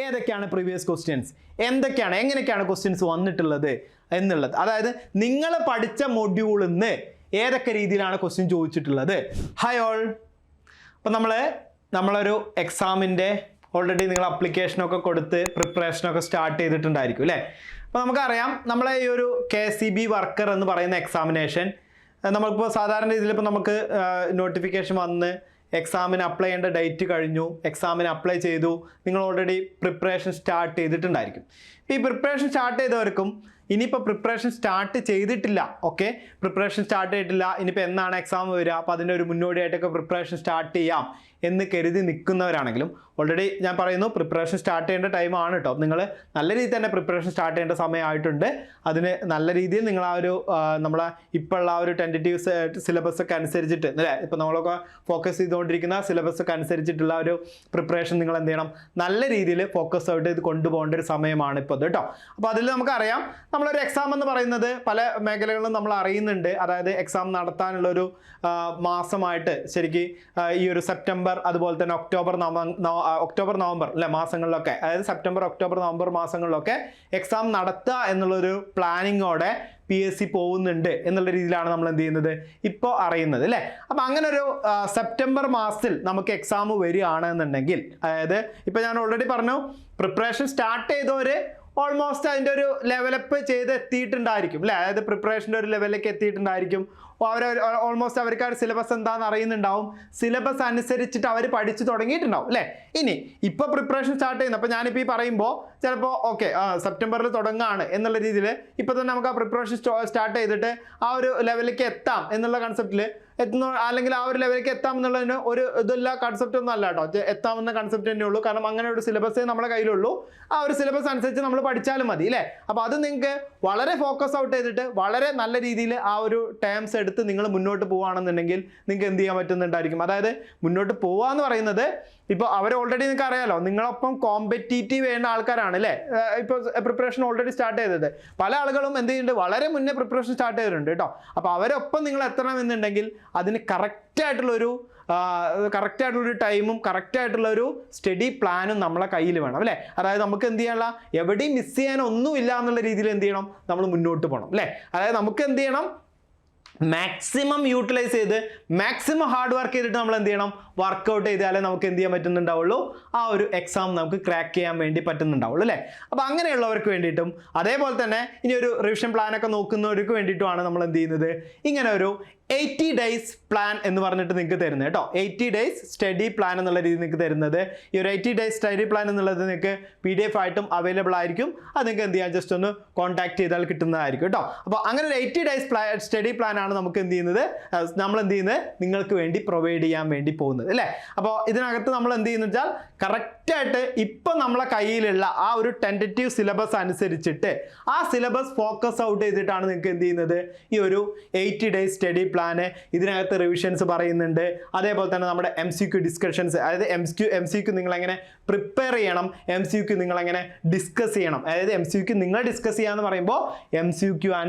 ഏതൊക്കെയാണ് previous questions, എങ്ങനെയൊക്കെയാണ് questions വന്നിട്ടുള്ളത് എന്നുള്ളത്. അതായത് നിങ്ങൾ പഠിച്ച മൊഡ്യൂളിൽ നിന്ന് ഏതൊക്കെ രീതിയിലാണ് ക്വസ്റ്റ്യൻ ചോദിച്ചിട്ടുള്ളത്. Hi all. അപ്പം നമ്മളൊരു എക്സാമിൻ്റെ ഓൾറെഡി നിങ്ങൾ അപ്ലിക്കേഷനൊക്കെ കൊടുത്ത് പ്രിപ്പറേഷനൊക്കെ സ്റ്റാർട്ട് ചെയ്തിട്ടുണ്ടായിരിക്കും അല്ലേ. അപ്പോൾ നമുക്കറിയാം നമ്മളെ ഈ ഒരു KCB വർക്കർ എന്ന് പറയുന്ന എക്സാമിനേഷൻ നമ്മളിപ്പോൾ സാധാരണ രീതിയിൽ ഇപ്പോൾ നമുക്ക് നോട്ടിഫിക്കേഷൻ വന്ന് എക്സാമിന് അപ്ലൈ ചെയ്യേണ്ട ഡേറ്റ് കഴിഞ്ഞു, എക്സാമിന് അപ്ലൈ ചെയ്തു, നിങ്ങൾ ഓൾറെഡി പ്രിപ്പറേഷൻ സ്റ്റാർട്ട് ചെയ്തിട്ടുണ്ടായിരിക്കും. ഈ പ്രിപ്പറേഷൻ സ്റ്റാർട്ട് ചെയ്തവർക്കും ഇനിയിപ്പോൾ പ്രിപ്പറേഷൻ സ്റ്റാർട്ട് ചെയ്തിട്ടില്ല, പ്രിപ്പറേഷൻ സ്റ്റാർട്ട് ചെയ്തിട്ടില്ല, ഇനിയിപ്പോൾ എന്നാണ് എക്സാം വരിക, അപ്പോൾ അതിൻ്റെ ഒരു മുന്നോടിയായിട്ടൊക്കെ പ്രിപ്പറേഷൻ സ്റ്റാർട്ട് ചെയ്യാം എന്ന് കരുതി നിൽക്കുന്നവരാണെങ്കിലും ഓൾറെഡി ഞാൻ പറയുന്നു പ്രിപ്പറേഷൻ സ്റ്റാർട്ട് ചെയ്യേണ്ട ടൈമാണ് കേട്ടോ. നിങ്ങൾ നല്ല രീതിയിൽ തന്നെ പ്രിപ്പറേഷൻ സ്റ്റാർട്ട് ചെയ്യേണ്ട സമയമായിട്ടുണ്ട്. അതിന് നല്ല രീതിയിൽ നിങ്ങൾ ആ ഒരു നമ്മളെ ഇപ്പോഴുള്ള ആ ഒരു ടെൻറ്റേറ്റീവ് സിലബസ് ഒക്കെ അനുസരിച്ചിട്ട് അല്ലേ, ഇപ്പോൾ നമ്മളൊക്കെ ഫോക്കസ് ചെയ്തുകൊണ്ടിരിക്കുന്ന സിലബസ് ഒക്കെ അനുസരിച്ചിട്ടുള്ള ഒരു പ്രിപ്പറേഷൻ നിങ്ങൾ എന്ത് ചെയ്യണം, നല്ല രീതിയിൽ ഫോക്കസ് ഔട്ട് ചെയ്ത് കൊണ്ടുപോകേണ്ട ഒരു സമയമാണ് ഇപ്പോൾ അത് കേട്ടോ. അപ്പോൾ അതിൽ നമുക്കറിയാം നമ്മളൊരു എക്സാം എന്ന് പറയുന്നത് പല മേഖലകളിലും നമ്മൾ അറിയുന്നുണ്ട്. അതായത് എക്സാം നടത്താനുള്ളൊരു മാസമായിട്ട് ശരിക്കും ഈ ഒരു സെപ്റ്റംബർ അതുപോലെ തന്നെ ഒക്ടോബർ നവംബർ അല്ലെ മാസങ്ങളിലൊക്കെ, അതായത് സെപ്റ്റംബർ ഒക്ടോബർ നവംബർ മാസങ്ങളിലൊക്കെ എക്സാം നടത്തുക എന്നുള്ളൊരു പ്ലാനിങ്ങോടെ PSC പോകുന്നുണ്ട് എന്നുള്ള രീതിയിലാണ് നമ്മൾ എന്ത് ചെയ്യുന്നത് ഇപ്പോൾ അറിയുന്നത് അല്ലേ. അപ്പം അങ്ങനെ ഒരു സെപ്റ്റംബർ മാസത്തിൽ നമുക്ക് എക്സാം വരികയാണെന്നുണ്ടെങ്കിൽ, അതായത് ഇപ്പം ഞാൻ ഓൾറെഡി പറഞ്ഞു പ്രിപ്പറേഷൻ സ്റ്റാർട്ട് ചെയ്തവർ ഓൾമോസ്റ്റ് അതിൻ്റെ ഒരു ലെവലപ്പ് ചെയ്ത് എത്തിയിട്ടുണ്ടായിരിക്കും അല്ലേ. അതായത് പ്രിപ്പറേഷൻ്റെ ഒരു ലെവലിലേക്ക് എത്തിയിട്ടുണ്ടായിരിക്കും. ഓൾമോസ്റ്റ് അവർക്ക് ആ ഒരു സിലബസ് എന്താണെന്ന് അറിയുന്നുണ്ടാവും. സിലബസ് അനുസരിച്ചിട്ട് അവർ പഠിച്ചു തുടങ്ങിയിട്ടുണ്ടാവും അല്ലേ. ഇനി ഇപ്പോൾ പ്രിപ്പറേഷൻ സ്റ്റാർട്ട് ചെയ്യുന്നത്, അപ്പോൾ ഞാനിപ്പോൾ ഈ പറയുമ്പോൾ ചിലപ്പോൾ സെപ്റ്റംബറിൽ തുടങ്ങുകയാണ് എന്നുള്ള രീതിയിൽ ഇപ്പോൾ തന്നെ നമുക്ക് ആ പ്രിപ്പറേഷൻ സ്റ്റാർട്ട് ചെയ്തിട്ട് ആ ഒരു ലെവലിലേക്ക് എത്താം എന്നുള്ള കൺസെപ്റ്റിൽ എത്തുന്ന, അല്ലെങ്കിൽ ആ ഒരു ലെവലിലേക്ക് എത്താം എന്നുള്ളതിന് ഒരു ഇതെല്ലാം കൺസെപ്റ്റ് ഒന്നും അല്ല കേട്ടോ. എത്താമെന്ന കൺസെപ്റ്റ് തന്നെ ഉള്ളൂ. കാരണം അങ്ങനെ ഒരു സിലബസേ നമ്മളെ കയ്യിലുള്ളൂ. ആ ഒരു സിലബസ് അനുസരിച്ച് നമ്മൾ പഠിച്ചാലും മതി അല്ലേ. അപ്പോൾ അത് നിങ്ങൾക്ക് വളരെ ഫോക്കസ് ഔട്ട് ചെയ്തിട്ട് വളരെ നല്ല രീതിയിൽ ആ ഒരു ടേംസ് എടുത്ത് നിങ്ങൾ മുന്നോട്ട് പോവുകയാണെന്നുണ്ടെങ്കിൽ നിങ്ങൾക്ക് എന്ത് ചെയ്യാൻ പറ്റുന്നുണ്ടായിരിക്കും. അതായത് മുന്നോട്ട് പോവുക എന്ന് പറയുന്നത് ഇപ്പോൾ അവർ ഓൾറെഡി നിങ്ങൾക്ക് അറിയാലോ, നിങ്ങളൊപ്പം കോമ്പറ്റീറ്റീവ് വേണ്ട ആൾക്കാരാണ് അല്ലേ. ഇപ്പോൾ പ്രിപ്പറേഷൻ ഓൾറെഡി സ്റ്റാർട്ട് ചെയ്തത് പല ആളുകളും എന്ത് ചെയ്യുന്നുണ്ട്, വളരെ മുന്നേ പ്രിപ്പറേഷൻ സ്റ്റാർട്ട് ചെയ്തിട്ടുണ്ട് കേട്ടോ. അപ്പോൾ അവരൊപ്പം നിങ്ങൾ എത്തണമെന്നുണ്ടെങ്കിൽ അതിന് കറക്റ്റായിട്ടുള്ളൊരു ടൈമും കറക്റ്റായിട്ടുള്ളൊരു സ്റ്റഡി പ്ലാനും നമ്മളെ കയ്യിൽ വേണം അല്ലേ. അതായത് നമുക്ക് എന്ത് ചെയ്യാനുള്ള എവിടെയും മിസ് ചെയ്യാനൊന്നുമില്ല എന്നുള്ള രീതിയിൽ എന്ത് ചെയ്യണം, നമ്മൾ മുന്നോട്ട് പോകണം അല്ലേ. അതായത് നമുക്ക് എന്ത് ചെയ്യണം, മാക്സിമം യൂട്ടിലൈസ് ചെയ്ത് മാക്സിമം ഹാർഡ് വർക്ക് ചെയ്തിട്ട് നമ്മൾ എന്ത് ചെയ്യണം, വർക്കൗട്ട് ചെയ്താലേ നമുക്ക് എന്ത് ചെയ്യാൻ പറ്റുന്നുണ്ടാവുള്ളൂ, ആ ഒരു എക്സാം നമുക്ക് ക്രാക്ക് ചെയ്യാൻ വേണ്ടി പറ്റുന്നുണ്ടാവുള്ളൂ അല്ലേ. അപ്പോൾ അങ്ങനെയുള്ളവർക്ക് വേണ്ടിയിട്ടും അതേപോലെ തന്നെ ഇനി ഒരു റിവിഷൻ പ്ലാനൊക്കെ നോക്കുന്നവർക്ക് വേണ്ടിയിട്ടുമാണ് നമ്മൾ എന്ത് ചെയ്യുന്നത്, ഇങ്ങനെ ഒരു 80 days പ്ലാൻ എന്ന് പറഞ്ഞിട്ട് നിങ്ങൾക്ക് തരുന്നത് കേട്ടോ. 80 days സ്റ്റഡി പ്ലാൻ എന്നുള്ള രീതി നിങ്ങൾക്ക് തരുന്നത്. ഈ ഒരു 80 days സ്റ്റഡി പ്ലാൻ എന്നുള്ളത് നിങ്ങൾക്ക് PDF ആയിട്ടും അവൈലബിൾ ആയിരിക്കും. അത് നിങ്ങൾക്ക് എന്ത് ചെയ്യാം, ജസ്റ്റ് ഒന്ന് കോൺടാക്ട് ചെയ്താൽ കിട്ടുന്നതായിരിക്കും കേട്ടോ. അപ്പോൾ അങ്ങനെ ഒരു 80 days സ്റ്റഡി പ്ലാൻ ആണ് നമുക്ക് എന്ത് ചെയ്യുന്നത്, നമ്മൾ എന്ത് ചെയ്യുന്നത്, നിങ്ങൾക്ക് വേണ്ടി പ്രൊവൈഡ് ചെയ്യാൻ വേണ്ടി പോകുന്നത് അല്ലേ. അപ്പോൾ ഇതിനകത്ത് നമ്മൾ എന്ത് ചെയ്യുന്നത് വെച്ചാൽ കറക്റ്റായിട്ട് ഇപ്പം നമ്മളെ കയ്യിലുള്ള ആ ഒരു ടെൻറ്റേറ്റീവ് സിലബസ് അനുസരിച്ചിട്ട് ആ സിലബസ് ഫോക്കസ് ഔട്ട് ചെയ്തിട്ടാണ് നിങ്ങൾക്ക് എന്ത് ചെയ്യുന്നത്, ഈ ഒരു 80 days സ്റ്റഡി പ്ലാന്. ഇതിനകത്ത് റിവിഷൻസ് പറയുന്നുണ്ട്. അതേപോലെ തന്നെ നമ്മുടെ MCQ ഡിസ്കഷൻസ്, അതായത് MCQ നിങ്ങൾ എങ്ങനെ പ്രിപ്പയർ ചെയ്യണം, MCQ നിങ്ങൾ എങ്ങനെ ഡിസ്കസ് ചെയ്യണം. അതായത് MCQ നിങ്ങൾ ഡിസ്കസ് ചെയ്യാന്ന് പറയുമ്പോൾ MCQ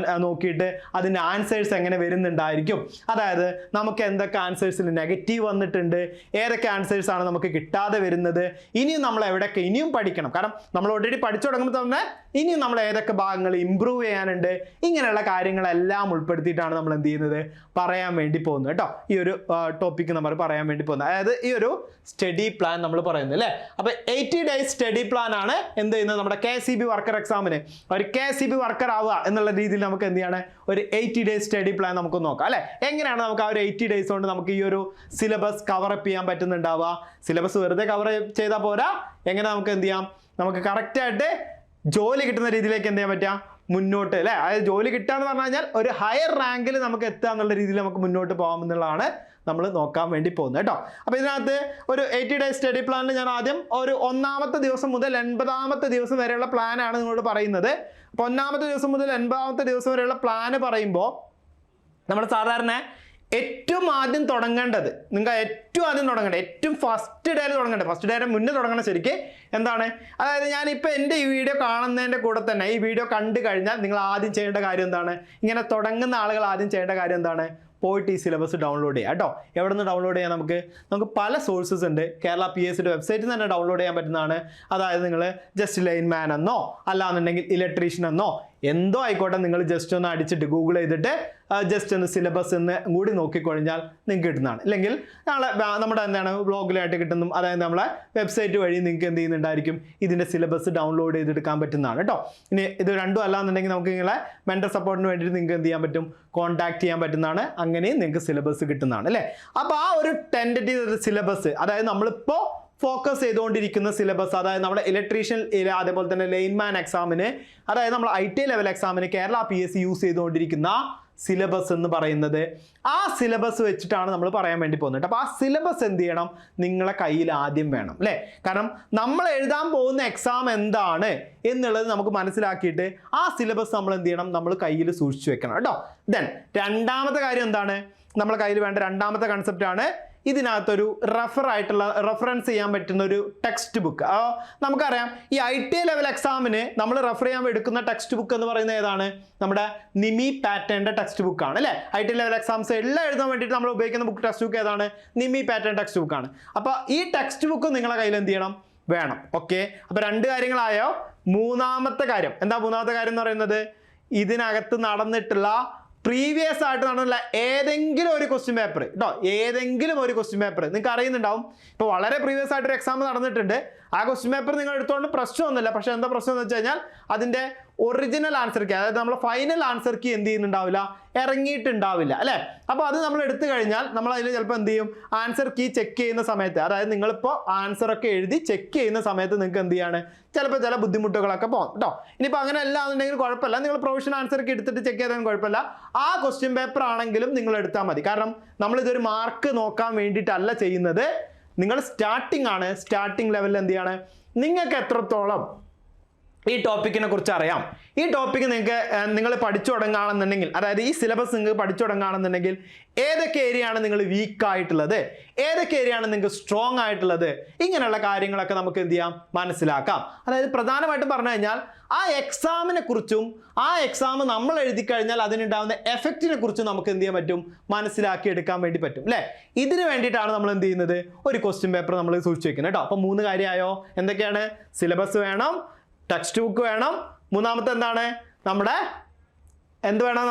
നോക്കിയിട്ട് അതിൻ്റെ ആൻസേഴ്സ് എങ്ങനെ വരുന്നുണ്ടായിരിക്കും. അതായത് നമുക്ക് എന്തൊക്കെ ആൻസേഴ്സിൽ നെഗറ്റീവ് വന്നിട്ടുണ്ട്, ഏതൊക്കെ ആൻസേഴ്സ് ആണ് നമുക്ക് കിട്ടാതെ വരുന്നത്, ഇനിയും നമ്മൾ എവിടെയൊക്കെ ഇനിയും പഠിക്കണം. കാരണം നമ്മൾ ഓൾറെഡി പഠിച്ചു തുടങ്ങുമ്പോൾ തന്നെ ഇനിയും നമ്മൾ ഏതൊക്കെ ഭാഗങ്ങൾ ഇമ്പ്രൂവ് ചെയ്യാനുണ്ട്, ഇങ്ങനെയുള്ള കാര്യങ്ങളെല്ലാം ഉൾപ്പെടുത്തിയിട്ടാണ് നമ്മൾ എന്ത് ചെയ്യുന്നത്, പറയാൻ വേണ്ടി പോകുന്നത് കേട്ടോ. ഈ ഒരു ടോപ്പിക്ക് നമ്മൾ പറയാൻ വേണ്ടി പോകുന്നത്, അതായത് ഈ ഒരു സ്റ്റഡി പ്ലാൻ നമ്മൾ പറയുന്നത് അല്ലേ. അപ്പോൾ 80 days സ്റ്റഡി പ്ലാൻ ആണ് എന്ത് ചെയ്യുന്നത്, നമ്മുടെ KCB വർക്കർ എക്സാമിന് ഒരു KCB വർക്കർ ആവുക എന്നുള്ള രീതിയിൽ നമുക്ക് എന്ത് ചെയ്യാണ്, ഒരു 80 days സ്റ്റഡി പ്ലാൻ നമുക്ക് നോക്കാം അല്ലേ. എങ്ങനെയാണ് നമുക്ക് ആ ഒരു 80 days കൊണ്ട് നമുക്ക് ഈ ഒരു സിലബസ് കവറപ്പ് ചെയ്യാൻ പറ്റുന്നുണ്ടാവുക. സിലബസ് വെറുതെ കവർ ചെയ്താൽ പോരാ, എങ്ങനെ നമുക്ക് എന്ത് ചെയ്യാം, നമുക്ക് കറക്റ്റായിട്ട് ജോലി കിട്ടുന്ന രീതിയിലേക്ക് എന്ത് ചെയ്യാൻ പറ്റുക, മുന്നോട്ട് അല്ലേ. അതായത് ജോലി കിട്ടുക എന്ന് പറഞ്ഞു കഴിഞ്ഞാൽ ഒരു ഹയർ റാങ്കിൽ നമുക്ക് എത്തുക എന്നുള്ള രീതിയിൽ നമുക്ക് മുന്നോട്ട് പോകാമെന്നുള്ളതാണ് നമ്മൾ നോക്കാൻ വേണ്ടി പോകുന്നത് കേട്ടോ. അപ്പോൾ ഇതിനകത്ത് ഒരു 80 days സ്റ്റഡി പ്ലാനിൽ ഞാൻ ആദ്യം ഒരു 1ാമത്തെ ദിവസം മുതൽ 80ാമത്തെ ദിവസം വരെയുള്ള പ്ലാനാണ് നിങ്ങളോട് പറയുന്നത്. അപ്പോൾ 1ാമത്തെ ദിവസം മുതൽ 80ാമത്തെ ദിവസം വരെയുള്ള പ്ലാന് പറയുമ്പോൾ നമ്മൾ സാധാരണ ഏറ്റവും ആദ്യം തുടങ്ങേണ്ടത്, നിങ്ങൾ ഏറ്റവും ആദ്യം തുടങ്ങേണ്ടത്, ഏറ്റവും ഫസ്റ്റ് ഡേയിൽ തുടങ്ങേണ്ടത്, ഫസ്റ്റ് ഡേയുടെ മുന്നേ തുടങ്ങണം ശരിക്കും എന്താണ്, അതായത് ഞാനിപ്പോൾ എൻ്റെ ഈ വീഡിയോ കാണുന്നതിൻ്റെ കൂടെ തന്നെ ഈ വീഡിയോ കണ്ടു കഴിഞ്ഞാൽ നിങ്ങൾ ആദ്യം ചെയ്യേണ്ട കാര്യം എന്താണ്, ഇങ്ങനെ തുടങ്ങുന്ന ആളുകൾ ആദ്യം ചെയ്യേണ്ട കാര്യം എന്താണ്, പോയിട്ട് ഈ സിലബസ് ഡൗൺലോഡ് ചെയ്യാം കേട്ടോ. എവിടെ നിന്ന് ഡൗൺലോഡ് ചെയ്യാം? നമുക്ക് പല സോഴ്സസ് ഉണ്ട്. കേരള PSCയുടെ വെബ്സൈറ്റിൽ നിന്ന് തന്നെ ഡൗൺലോഡ് ചെയ്യാൻ പറ്റുന്നതാണ്. അതായത് നിങ്ങൾ ജസ്റ്റ് ലൈൻമാൻ എന്നോ അല്ലാന്നുണ്ടെങ്കിൽ ഇലക്ട്രീഷ്യൻ എന്നോ എന്തോ ആയിക്കോട്ടെ, നിങ്ങൾ ജസ്റ്റ് ഒന്ന് അടിച്ചിട്ട് ഗൂഗിൾ ചെയ്തിട്ട് ജസ്റ്റ് ഒന്ന് സിലബസ് എന്ന് കൂടി നോക്കിക്കഴിഞ്ഞാൽ നിങ്ങൾക്ക് കിട്ടുന്നതാണ്. അല്ലെങ്കിൽ നമ്മുടെ എന്താണ് ബ്ലോഗിലായിട്ട് കിട്ടുന്നു, അതായത് നമ്മളെ വെബ്സൈറ്റ് വഴി നിങ്ങൾക്ക് എന്ത് ചെയ്യുന്നുണ്ടായിരിക്കും ഇതിൻ്റെ സിലബസ് ഡൗൺലോഡ് ചെയ്തെടുക്കാൻ പറ്റുന്നതാണ് കേട്ടോ. ഇനി ഇത് രണ്ടും അല്ലാന്നുണ്ടെങ്കിൽ നമുക്ക് നിങ്ങളെ മെൻ്റൽ സപ്പോർട്ടിന് വേണ്ടിയിട്ട് നിങ്ങൾക്ക് എന്ത് ചെയ്യാൻ പറ്റും? കോൺടാക്ട് ചെയ്യാൻ പറ്റുന്നതാണ്. അങ്ങനെയും നിങ്ങൾക്ക് സിലബസ് കിട്ടുന്നതാണ് അല്ലേ. അപ്പോൾ ആ ഒരു ടെൻറ്റേറ്റീവ് സിലബസ്, അതായത് നമ്മളിപ്പോൾ ഫോക്കസ് ചെയ്തുകൊണ്ടിരിക്കുന്ന സിലബസ്, അതായത് നമ്മുടെ ഇലക്ട്രീഷ്യൻ അതേപോലെ തന്നെ ലൈൻമാൻ എക്സാമിന്, അതായത് നമ്മൾ ITI ലെവൽ എക്സാമിന് കേരള PSC യൂസ് ചെയ്തുകൊണ്ടിരിക്കുന്ന സിലബസ് എന്ന് പറയുന്നത്, ആ സിലബസ് വെച്ചിട്ടാണ് നമ്മൾ പറയാൻ വേണ്ടി പോകുന്നത്. അപ്പോൾ ആ സിലബസ് എന്ത് ചെയ്യണം? നിങ്ങളെ കയ്യിൽ ആദ്യം വേണം അല്ലേ. കാരണം നമ്മൾ എഴുതാൻ പോകുന്ന എക്സാം എന്താണ് എന്നുള്ളത് നമുക്ക് മനസ്സിലാക്കിയിട്ട് ആ സിലബസ് നമ്മൾ എന്ത് ചെയ്യണം? നമ്മൾ കയ്യിൽ സൂക്ഷിച്ചു വെക്കണം കേട്ടോ. ദെൻ രണ്ടാമത്തെ കാര്യം എന്താണ്? നമ്മളെ കയ്യിൽ വേണ്ട രണ്ടാമത്തെ കൺസെപ്റ്റ് ആണ് ഇതിനകത്തൊരു റെഫറൻസ് ചെയ്യാൻ പറ്റുന്ന ഒരു ടെക്സ്റ്റ് ബുക്ക്. നമുക്കറിയാം ഈ ITI ലെവൽ എക്സാമിന് നമ്മൾ റെഫർ ചെയ്യാൻ എടുക്കുന്ന ടെക്സ്റ്റ് ബുക്ക് എന്ന് പറയുന്നത് ഏതാണ്? നമ്മുടെ നിമി പാറ്റേണിൻ്റെ ടെക്സ്റ്റ് ബുക്കാണ് അല്ലേ. ITI ലെവൽ എക്സാംസ് എല്ലാം എഴുതാൻ വേണ്ടിയിട്ട് നമ്മൾ ഉപയോഗിക്കുന്ന ബുക്ക് ടെക്സ്റ്റ് ബുക്ക് ഏതാണ്? നിമി പാറ്റേൺ ടെക്സ്റ്റ് ബുക്കാണ്. അപ്പോൾ ഈ ടെക്സ്റ്റ് ബുക്ക് നിങ്ങളെ കയ്യിൽ എന്ത് ചെയ്യണം? വേണം. ഓക്കെ, അപ്പോൾ രണ്ട് കാര്യങ്ങളായോ. മൂന്നാമത്തെ കാര്യം എന്താ? മൂന്നാമത്തെ കാര്യം എന്ന് പറയുന്നത് ഇതിനകത്ത് നടന്നിട്ടുള്ള പ്രീവിയസ് ആയിട്ട് നടന്നിട്ടുള്ള ഏതെങ്കിലും ഒരു ക്വസ്റ്റ്യൻ പേപ്പർ കേട്ടോ, ഏതെങ്കിലും ഒരു ക്വസ്റ്റ്യൻ പേപ്പർ നിങ്ങൾക്ക് അറിയുന്നുണ്ടാവും. ഇപ്പോൾ വളരെ പ്രീവിയസ് ആയിട്ടൊരു എക്സാം നടന്നിട്ടുണ്ട്, ആ ക്വസ്റ്റ്യൻ പേപ്പർ നിങ്ങൾ എടുത്തുകൊണ്ട് പ്രശ്നമൊന്നുമില്ല. പക്ഷേ എന്താ പ്രശ്നം എന്ന് വെച്ച് കഴിഞ്ഞാൽ അതിൻ്റെ ഒറിജിനൽ ആൻസർ കീ, അതായത് നമ്മൾ ഫൈനൽ ആൻസർ കീ എന്ത് ചെയ്യുന്നുണ്ടാവില്ല? ഇറങ്ങിയിട്ടുണ്ടാവില്ല അല്ലേ. അപ്പോൾ അത് നമ്മൾ എടുത്തു കഴിഞ്ഞാൽ നമ്മൾ അതിൽ ചിലപ്പോൾ എന്ത് ചെയ്യും? ആൻസർ കീ ചെക്ക് ചെയ്യുന്ന സമയത്ത്, അതായത് നിങ്ങളിപ്പോൾ ആൻസറൊക്കെ എഴുതി ചെക്ക് ചെയ്യുന്ന സമയത്ത് നിങ്ങൾക്ക് എന്ത് ചെയ്യാണ്? ചിലപ്പോൾ ചില ബുദ്ധിമുട്ടുകളൊക്കെ പോകും കേട്ടോ. ഇനിയിപ്പോൾ അങ്ങനെ അല്ല എന്നുണ്ടെങ്കിൽ കുഴപ്പമില്ല, നിങ്ങൾ പ്രൊവിഷൻ ആൻസർ കീ എടുത്തിട്ട് ചെക്ക് ചെയ്താലും കുഴപ്പമില്ല. ആ ക്വസ്റ്റ്യൻ പേപ്പർ ആണെങ്കിലും നിങ്ങൾ എടുത്താൽ മതി. കാരണം നമ്മളിതൊരു മാർക്ക് നോക്കാൻ വേണ്ടിയിട്ടല്ല ചെയ്യുന്നത്. നിങ്ങൾ സ്റ്റാർട്ടിംഗ് ആണ്, സ്റ്റാർട്ടിംഗ് ലെവലിൽ എന്ത് ചെയ്യാണ്? നിങ്ങൾക്ക് എത്രത്തോളം ഈ ടോപ്പിക്കിനെ കുറിച്ച് അറിയാം, ഈ ടോപ്പിക്ക് നിങ്ങൾ പഠിച്ചു തുടങ്ങുകയാണെന്നുണ്ടെങ്കിൽ, അതായത് ഈ സിലബസ് നിങ്ങൾക്ക് പഠിച്ചു തുടങ്ങുകയാണെന്നുണ്ടെങ്കിൽ ഏതൊക്കെ ഏരിയയാണ് നിങ്ങൾ വീക്ക് ആയിട്ടുള്ളത്, ഏതൊക്കെ ഏരിയയാണ് നിങ്ങൾക്ക് സ്ട്രോങ് ആയിട്ടുള്ളത്, ഇങ്ങനെയുള്ള കാര്യങ്ങളൊക്കെ നമുക്ക് എന്ത് ചെയ്യാം? മനസ്സിലാക്കാം. അതായത് പ്രധാനമായിട്ടും പറഞ്ഞു കഴിഞ്ഞാൽ ആ എക്സാമിനെ കുറിച്ചും ആ എക്സാം നമ്മൾ എഴുതി കഴിഞ്ഞാൽ അതിനുണ്ടാകുന്ന എഫക്റ്റിനെ കുറിച്ചും നമുക്ക് എന്ത് ചെയ്യാൻ പറ്റും? മനസ്സിലാക്കി എടുക്കാൻ വേണ്ടി പറ്റും അല്ലേ. ഇതിന് വേണ്ടിയിട്ടാണ് നമ്മൾ എന്ത് ചെയ്യുന്നത്? ഒരു ക്വസ്റ്റ്യൻ പേപ്പർ നമ്മൾ സൂക്ഷിച്ച് വെക്കുന്നത് കേട്ടോ. അപ്പോൾ 3 കാര്യമായോ? എന്തൊക്കെയാണ്? സിലബസ് വേണം, ടെക്സ്റ്റ് ബുക്ക് വേണം, മൂന്നാമത്തെ എന്താണ്? നമ്മുടെ എന്ത് വേണം?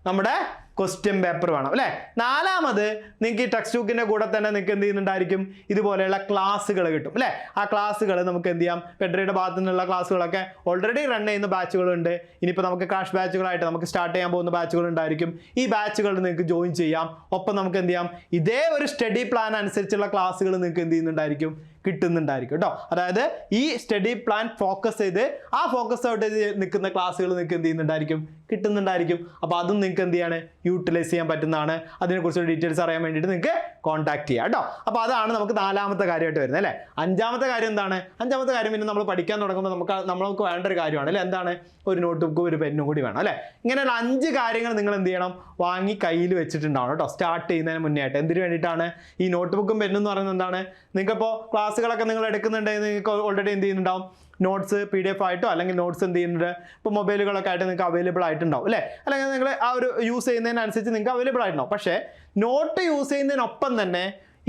നമ്മുടെ ക്വസ്റ്റ്യൻ പേപ്പർ വേണം അല്ലേ. നാലാമത് നിങ്ങൾക്ക് ഈ ടെക്സ്റ്റ് ബുക്കിൻ്റെ കൂടെ തന്നെ നിങ്ങൾക്ക് എന്ത് ചെയ്യുന്നുണ്ടായിരിക്കും? ഇതുപോലെയുള്ള ക്ലാസ്സുകൾ കിട്ടും അല്ലേ. ആ ക്ലാസ്സുകൾ നമുക്ക് എന്ത് ചെയ്യാം? ഫെഡറയുടെ ഭാഗത്തു നിന്നുള്ള ക്ലാസ്സുകളൊക്കെ ഓൾറെഡി റൺ ചെയ്യുന്ന ബാച്ചുകളുണ്ട്. ഇനിയിപ്പോൾ നമുക്ക് ക്രാഷ് ബാച്ചുകളായിട്ട് നമുക്ക് സ്റ്റാർട്ട് ചെയ്യാൻ പോകുന്ന ബാച്ചുകൾ ഉണ്ടായിരിക്കും. ഈ ബാച്ചുകളിൽ നിങ്ങൾക്ക് ജോയിൻ ചെയ്യാം. ഒപ്പം നമുക്ക് എന്ത് ചെയ്യാം? ഇതേ ഒരു സ്റ്റഡി പ്ലാൻ അനുസരിച്ചുള്ള ക്ലാസ്സുകൾ നിങ്ങൾക്ക് എന്ത് ചെയ്യുന്നുണ്ടായിരിക്കും? കിട്ടുന്നുണ്ടായിരിക്കും കേട്ടോ. അതായത് ഈ സ്റ്റഡി പ്ലാൻ ഫോക്കസ് ചെയ്ത് ആ ഫോക്കസ് ഔട്ട് ചെയ്ത് നിൽക്കുന്ന ക്ലാസ്സുകൾ നിങ്ങൾക്ക് എന്ത് ചെയ്യുന്നുണ്ടായിരിക്കും? കിട്ടുന്നുണ്ടായിരിക്കും. അപ്പോൾ അതും നിങ്ങൾക്ക് എന്ത് ചെയ്യാണ്? യൂട്ടിലൈസ് ചെയ്യാൻ പറ്റുന്നതാണ്. അതിനെക്കുറിച്ചുള്ള ഡീറ്റെയിൽസ് അറിയാൻ വേണ്ടിയിട്ട് നിങ്ങൾക്ക് കോൺടാക്ട് ചെയ്യാം കേട്ടോ. അപ്പോൾ അതാണ് നമുക്ക് നാലാമത്തെ കാര്യമായിട്ട് വരുന്നത് അല്ലേ. അഞ്ചാമത്തെ കാര്യം എന്താണ്? അഞ്ചാമത്തെ കാര്യം പിന്നെ നമ്മൾ പഠിക്കാൻ തുടങ്ങുമ്പോൾ നമ്മൾക്ക് വേണ്ട ഒരു കാര്യമാണ് അല്ലേ. എന്താണ്? ഒരു നോട്ട് ബുക്കും ഒരു പെന്നും കൂടി വേണം അല്ലേ. ഇങ്ങനെയുള്ള 5 കാര്യങ്ങൾ നിങ്ങൾ എന്ത് ചെയ്യണം? വാങ്ങി കയ്യിൽ വെച്ചിട്ടുണ്ടാവണം കേട്ടോ. സ്റ്റാർട്ട് ചെയ്യുന്നതിന് മുന്നേ ആയിട്ട്. എന്തിനു വേണ്ടിയിട്ടാണ്? ഈ നോട്ട് ബുക്കും പെന്നും എന്ന് പറയുന്നത് എന്താണ്? നിങ്ങൾക്കിപ്പോൾ ക്ലാസ്സുകളൊക്കെ നിങ്ങൾ എടുക്കുന്നുണ്ടെങ്കിൽ നിങ്ങൾക്ക് ഓൾറെഡി എന്ത് ചെയ്യുന്നുണ്ടാവും? നോട്ട്സ് PDF ആയിട്ടോ അല്ലെങ്കിൽ നോട്ട്സ് എന്ത് ചെയ്യുന്നുണ്ട്? ഇപ്പോൾ മൊബൈലുകളൊക്കെ ആയിട്ട് നിങ്ങൾക്ക് അവൈലബിൾ ആയിട്ടുണ്ടാവും അല്ലേ. അല്ലെങ്കിൽ നിങ്ങൾ ആ ഒരു യൂസ് ചെയ്യുന്നതിനനുസരിച്ച് നിങ്ങൾക്ക് അവൈലബിൾ ആയിട്ടുണ്ടാവും. പക്ഷേ നോട്ട് യൂസ് ചെയ്യുന്നതിനൊപ്പം തന്നെ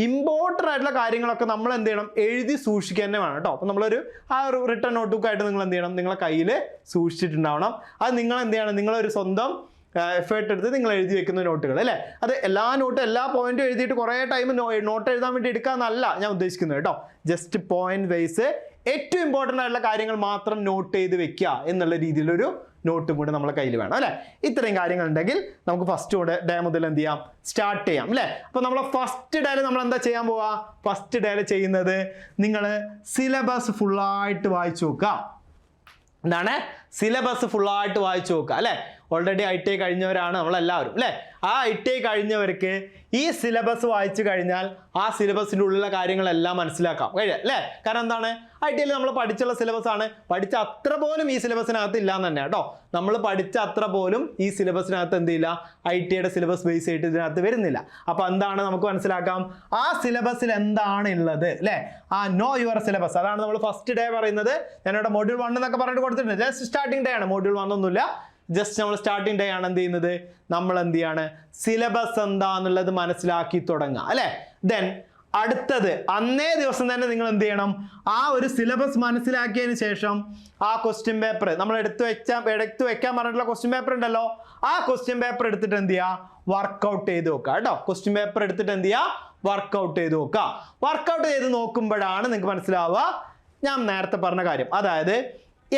ഇമ്പോർട്ടൻ്റ് ആയിട്ടുള്ള കാര്യങ്ങളൊക്കെ നമ്മൾ എന്ത് ചെയ്യണം? എഴുതി സൂക്ഷിക്കുക തന്നെ വേണം കേട്ടോ. അപ്പോൾ നമ്മളൊരു ആ ഒരു റിട്ടേൺ നോട്ട് ബുക്ക് ആയിട്ട് നിങ്ങൾ എന്ത് ചെയ്യണം? നിങ്ങളെ കയ്യിൽ സൂക്ഷിച്ചിട്ടുണ്ടാവണം. അത് നിങ്ങൾ എന്ത് ചെയ്യണം? നിങ്ങളൊരു സ്വന്തം എഫേർട്ട് എടുത്ത് നിങ്ങൾ എഴുതി വെക്കുന്ന നോട്ടുകൾ അല്ലേ. അത് എല്ലാ പോയിന്റും എഴുതിയിട്ട് കുറേ ടൈം നോട്ട് എഴുതാൻ വേണ്ടി എടുക്കാമെന്നല്ല ഞാൻ ഉദ്ദേശിക്കുന്നത് കേട്ടോ. ജസ്റ്റ് പോയിന്റ് വൈസ് ഏറ്റവും ഇമ്പോർട്ടൻ്റ് ആയിട്ടുള്ള കാര്യങ്ങൾ മാത്രം നോട്ട് ചെയ്ത് വെക്കുക എന്നുള്ള രീതിയിലൊരു നോട്ടും കൂടി നമ്മളെ കയ്യിൽ വേണം അല്ലേ. ഇത്രയും കാര്യങ്ങൾ ഉണ്ടെങ്കിൽ നമുക്ക് ഫസ്റ്റ് ഡേ മുതൽ എന്ത് ചെയ്യാം? സ്റ്റാർട്ട് ചെയ്യാം അല്ലേ. അപ്പോൾ നമ്മൾ ഫസ്റ്റ് ഡേയിൽ നമ്മൾ എന്താ ചെയ്യാൻ പോവുക? ഫസ്റ്റ് ഡേയിൽ ചെയ്യുന്നത് നിങ്ങൾ സിലബസ് ഫുള്ളായിട്ട് വായിച്ചു നോക്കുക. എന്താണ്? സിലബസ് ഫുള്ളായിട്ട് വായിച്ചു നോക്കുക അല്ലേ. ഓൾറെഡി ITI കഴിഞ്ഞവരാണ് നമ്മളെല്ലാവരും അല്ലേ. ആ ITI കഴിഞ്ഞവർക്ക് ഈ സിലബസ് വായിച്ചു കഴിഞ്ഞാൽ ആ സിലബസിൻ്റെ ഉള്ളിലുള്ള കാര്യങ്ങളെല്ലാം മനസ്സിലാക്കാം അല്ലേ. കാരണം എന്താണ്? ITIയിൽ നമ്മൾ പഠിച്ചുള്ള സിലബസ് ആണ്. പഠിച്ച അത്ര പോലും ഈ സിലബസിനകത്ത് ഇല്ല എന്ന് തന്നെ കേട്ടോ. നമ്മൾ പഠിച്ച അത്ര പോലും ഈ സിലബസിനകത്ത് എന്തില്ല? ITIയുടെ സിലബസ് ബേസ് ചെയ്തിട്ട് ഇതിനകത്ത് വരുന്നില്ല. അപ്പോൾ എന്താണ് നമുക്ക് മനസ്സിലാക്കാം? ആ സിലബസിൽ എന്താണ് ഉള്ളത് അല്ലേ. ആ നോ യുവർ സിലബസ്, അതാണ് നമ്മൾ ഫസ്റ്റ് ഡേ പറയുന്നത്. ഞാനിവിടെ മൊഡ്യൂൾ 1 എന്നൊക്കെ പറഞ്ഞിട്ട് കൊടുത്തിട്ടുണ്ട്. ജസ്റ്റ് സ്റ്റാർട്ടിംഗ് ഡേ ആണ്, മൊഡ്യൂൾ 1 ഒന്നുമില്ല. ജസ്റ്റ് നമ്മൾ സ്റ്റാർട്ടിംഗ് ഡേ ആണ് എന്ത് ചെയ്യുന്നത്, നമ്മൾ എന്ത് ചെയ്യാണ്, സിലബസ് എന്താന്നുള്ളത് മനസ്സിലാക്കി തുടങ്ങുക അല്ലേ. ദെൻ അടുത്തത് അന്നേ ദിവസം തന്നെ നിങ്ങൾ എന്ത് ചെയ്യണം, ആ ഒരു സിലബസ് മനസ്സിലാക്കിയതിന് ശേഷം ആ ക്വസ്റ്റ്യൻ പേപ്പർ നമ്മൾ എടുത്തു വെക്കാൻ പറഞ്ഞിട്ടുള്ള ക്വസ്റ്റ്യൻ പേപ്പർ ഉണ്ടല്ലോ, ആ ക്വസ്റ്റ്യൻ പേപ്പർ എടുത്തിട്ട് എന്ത് ചെയ്യുക, വർക്കൗട്ട് ചെയ്ത് നോക്കുക കേട്ടോ. ക്വസ്റ്റ്യൻ പേപ്പർ എടുത്തിട്ട് എന്ത് ചെയ്യുക, വർക്കൗട്ട് ചെയ്ത് നോക്കുക. വർക്കൗട്ട് ചെയ്ത് നോക്കുമ്പോഴാണ് നിങ്ങൾക്ക് മനസ്സിലാവുക ഞാൻ നേരത്തെ പറഞ്ഞ കാര്യം. അതായത്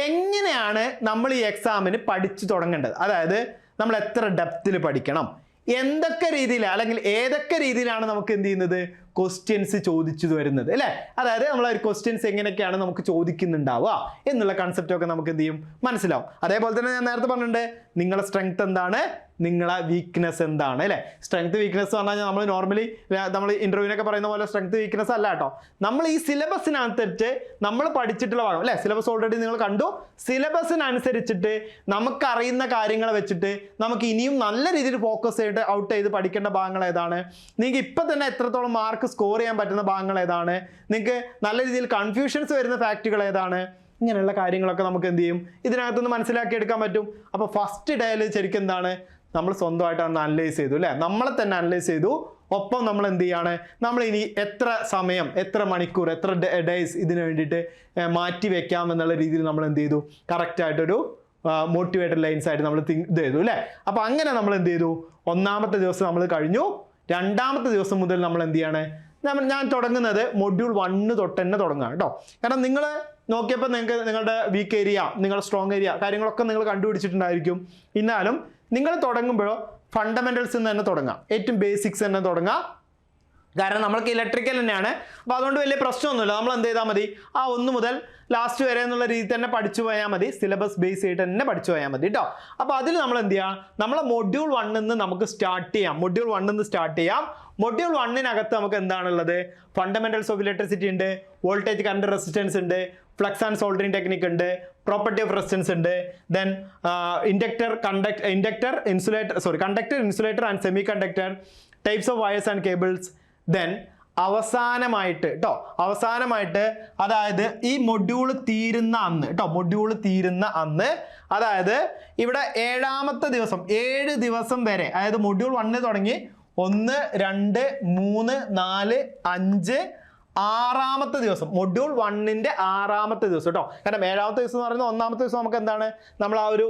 എങ്ങനെയാണ് നമ്മൾ ഈ എക്സാമിന് പഠിച്ചു തുടങ്ങേണ്ടത്, അതായത് നമ്മൾ എത്ര ഡെപ്തിൽ പഠിക്കണം, എന്തൊക്കെ രീതിയിൽ അല്ലെങ്കിൽ ഏതൊക്കെ രീതിയിലാണ് നമുക്ക് എന്ത് ചെയ്യുന്നത്, ക്വസ്റ്റ്യൻസ് ചോദിച്ചു വരുന്നത് അല്ലേ. അതായത് നമ്മൾ ഒരു ക്വസ്റ്റ്യൻസ് എങ്ങനെയൊക്കെയാണ് നമുക്ക് ചോദിക്കുന്നുണ്ടാവുക എന്നുള്ള കൺസെപ്റ്റ് ഒക്കെ നമുക്ക് എന്ത് ചെയ്യും, മനസ്സിലാവും. അതേപോലെ തന്നെ ഞാൻ നേരത്തെ പറഞ്ഞിട്ടുണ്ട്, നിങ്ങളുടെ സ്ട്രെങ്ത് എന്താണ്, നിങ്ങളെ വീക്ക്നെസ് എന്താണ് അല്ലേ. സ്ട്രെങ്ത് വീക്ക്നെസ് പറഞ്ഞു കഴിഞ്ഞാൽ നമ്മൾ നോർമലി നമ്മൾ ഇന്റർവ്യൂവിനൊക്കെ പറയുന്ന പോലെ സ്ട്രെങ്ത് വീക്ക്നെസ് അല്ല കേട്ടോ. നമ്മൾ ഈ സിലബസിനനുസരിച്ച് നമ്മൾ പഠിച്ചിട്ടുള്ള ഭാഗം അല്ലേ, സിലബസ് ഓൾറെഡി നിങ്ങൾ കണ്ടു, സിലബസിനനുസരിച്ചിട്ട് നമുക്കറിയുന്ന കാര്യങ്ങൾ വെച്ചിട്ട് നമുക്ക് ഇനിയും നല്ല രീതിയിൽ ഫോക്കസ് ചെയ്തിട്ട് ഔട്ട് ചെയ്ത് പഠിക്കേണ്ട ഭാഗങ്ങൾ ഏതാണ്, നിങ്ങൾക്ക് ഇപ്പം തന്നെ എത്രത്തോളം മാർക്ക് സ്കോർ ചെയ്യാൻ പറ്റുന്ന ഭാഗങ്ങൾ ഏതാണ്, നിങ്ങൾക്ക് നല്ല രീതിയിൽ കൺഫ്യൂഷൻസ് വരുന്ന ഫാക്റ്റുകൾ ഏതാണ്, ഇങ്ങനെയുള്ള കാര്യങ്ങളൊക്കെ നമുക്ക് എന്ത് ചെയ്യും, ഇതിനകത്തുനിന്ന് മനസ്സിലാക്കി എടുക്കാൻ പറ്റും. അപ്പോൾ ഫസ്റ്റ് ഡേയിൽ ശരിക്കും എന്താണ്, നമ്മൾ സ്വന്തമായിട്ട് അനലൈസ് ചെയ്തു അല്ലേ, നമ്മളെ തന്നെ അനലൈസ് ചെയ്തു. ഒപ്പം നമ്മൾ എന്ത് ചെയ്യാണ്, നമ്മൾ ഇനി എത്ര സമയം, എത്ര മണിക്കൂർ, എത്ര ഡേയ്സ് ഇതിന് വേണ്ടിയിട്ട് മാറ്റി വെക്കാം എന്നുള്ള രീതിയിൽ നമ്മൾ എന്ത് ചെയ്തു, കറക്റ്റായിട്ടൊരു മോട്ടിവേറ്റഡ് ലൈൻസ് ആയിട്ട് നമ്മൾ ഇത് ചെയ്തു അല്ലേ. അപ്പോൾ അങ്ങനെ നമ്മൾ എന്ത് ചെയ്തു, ഒന്നാമത്തെ ദിവസം നമ്മൾ കഴിഞ്ഞു. രണ്ടാമത്തെ ദിവസം മുതൽ നമ്മൾ എന്ത് ചെയ്യാണ്, ഞാൻ തുടങ്ങുന്നത് മൊഡ്യൂൾ 1 തൊട്ട് തന്നെ തുടങ്ങുക കേട്ടോ. കാരണം നിങ്ങൾ നോക്കിയപ്പോൾ നിങ്ങൾക്ക് നിങ്ങളുടെ വീക്ക് ഏരിയ, നിങ്ങളുടെ സ്ട്രോങ് ഏരിയ കാര്യങ്ങളൊക്കെ നിങ്ങൾ കണ്ടുപിടിച്ചിട്ടുണ്ടായിരിക്കും. എന്നാലും നിങ്ങൾ തുടങ്ങുമ്പോഴോ ഫണ്ടമെന്റൽസ് തന്നെ തുടങ്ങാം, ഏറ്റവും ബേസിക്സ് തന്നെ തുടങ്ങാം. കാരണം നമ്മൾക്ക് ഇലക്ട്രിക്കൽ തന്നെയാണ്, അപ്പോൾ അതുകൊണ്ട് വലിയ പ്രശ്നമൊന്നുമില്ല. നമ്മൾ എന്ത് ചെയ്താൽ മതി, ആ 1 മുതൽ ലാസ്റ്റ് വരെ എന്നുള്ള രീതി തന്നെ പഠിച്ചു പോയാൽ മതി, സിലബസ് ബേസ് ചെയ്തിട്ട് തന്നെ പഠിച്ചു പോയാൽ മതി കേട്ടോ. അപ്പോൾ അതിൽ നമ്മൾ എന്ത് ചെയ്യാം, നമ്മളെ മൊഡ്യൂൾ 1 നിന്ന് നമുക്ക് സ്റ്റാർട്ട് ചെയ്യാം. മൊഡ്യൂൾ 1 നിന്ന് സ്റ്റാർട്ട് ചെയ്യാം. മൊഡ്യൂൾ 1-നകത്ത് നമുക്ക് എന്താണുള്ളത്, ഫണ്ടമെന്റൽസ് ഓഫ് ഇലക്ട്രിസിറ്റി ഉണ്ട്, വോൾട്ടേജ് കറന്റ് റെസിസ്റ്റൻസ് ഉണ്ട്, ഫ്ലക്സ് ആൻഡ് സോൾഡറിംഗ് ടെക്നിക് ഉണ്ട്, പ്രോപ്പർട്ടി ഓഫ് റെസിസ്റ്റൻസ് ഉണ്ട്, then conductor insulator and semi conductor, types of wires and cables. Then അവസാനമായിട്ട് അതായത് ഈ മൊഡ്യൂള് തീരുന്ന അന്ന് കേട്ടോ, മൊഡ്യൂള് തീരുന്ന അന്ന്, അതായത് ഇവിടെ 7ാമത്തെ ദിവസം 7 ദിവസം വരെ, അതായത് മൊഡ്യൂൾ 1 തുടങ്ങി 1, 2, 3, 4, 5, 6ാമത്തെ ദിവസം, മൊഡ്യൂൾ 1-ന്റെ 6ാമത്തെ ദിവസം കേട്ടോ. കാരണം 7ാമത്തെ ദിവസം എന്ന് പറയുന്നത് 1ാമത്തെ ദിവസം നമുക്ക് എന്താണ്, നമ്മൾ ആ ഒരു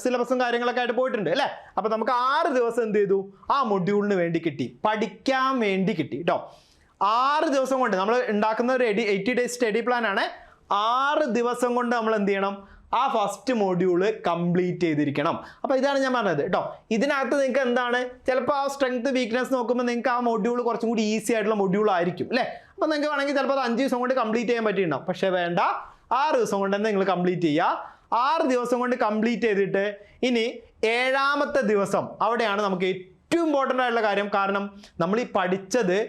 സിലബസും കാര്യങ്ങളൊക്കെ ആയിട്ട് പോയിട്ടുണ്ട് അല്ലേ. അപ്പോൾ നമുക്ക് 6 ദിവസം എന്ത് ചെയ്തു, ആ മൊഡ്യൂളിന് വേണ്ടി കിട്ടി, പഠിക്കാൻ വേണ്ടി കിട്ടി കേട്ടോ. 6 ദിവസം കൊണ്ട് നമ്മൾ ഉണ്ടാക്കുന്ന ഒരു 80 ഡേയ്സ് സ്റ്റഡി പ്ലാൻ ആണ്. 6 ദിവസം കൊണ്ട് നമ്മൾ എന്ത് ചെയ്യണം, ആ ഫസ്റ്റ് മൊഡ്യൂള് കംപ്ലീറ്റ് ചെയ്തിരിക്കണം. അപ്പോൾ ഇതാണ് ഞാൻ പറഞ്ഞത് കേട്ടോ. ഇതിനകത്ത് നിങ്ങൾക്ക് എന്താണ്, ചിലപ്പോൾ ആ സ്ട്രെങ്ത് വീക്ക്നെസ് നോക്കുമ്പോൾ നിങ്ങൾക്ക് ആ മൊഡ്യൂൾ കുറച്ചും കൂടി ഈസി ആയിട്ടുള്ള മൊഡ്യൂൾ ആയിരിക്കും അല്ലേ. അപ്പോൾ നിങ്ങൾക്ക് വേണമെങ്കിൽ ചിലപ്പോൾ അത് 5 ദിവസം കൊണ്ട് കംപ്ലീറ്റ് ചെയ്യാൻ പറ്റിയിട്ടുണ്ടാവും. പക്ഷേ വേണ്ട, 6 ദിവസം കൊണ്ട് തന്നെ നിങ്ങൾ കംപ്ലീറ്റ് ചെയ്യുക. 6 ദിവസം കൊണ്ട് കംപ്ലീറ്റ് ചെയ്തിട്ട് ഇനി 7ാമത്തെ ദിവസം, അവിടെയാണ് നമുക്ക് ഏറ്റവും ഇമ്പോർട്ടൻ്റ് ആയിട്ടുള്ള കാര്യം. കാരണം നമ്മൾ ഈ പഠിച്ചത്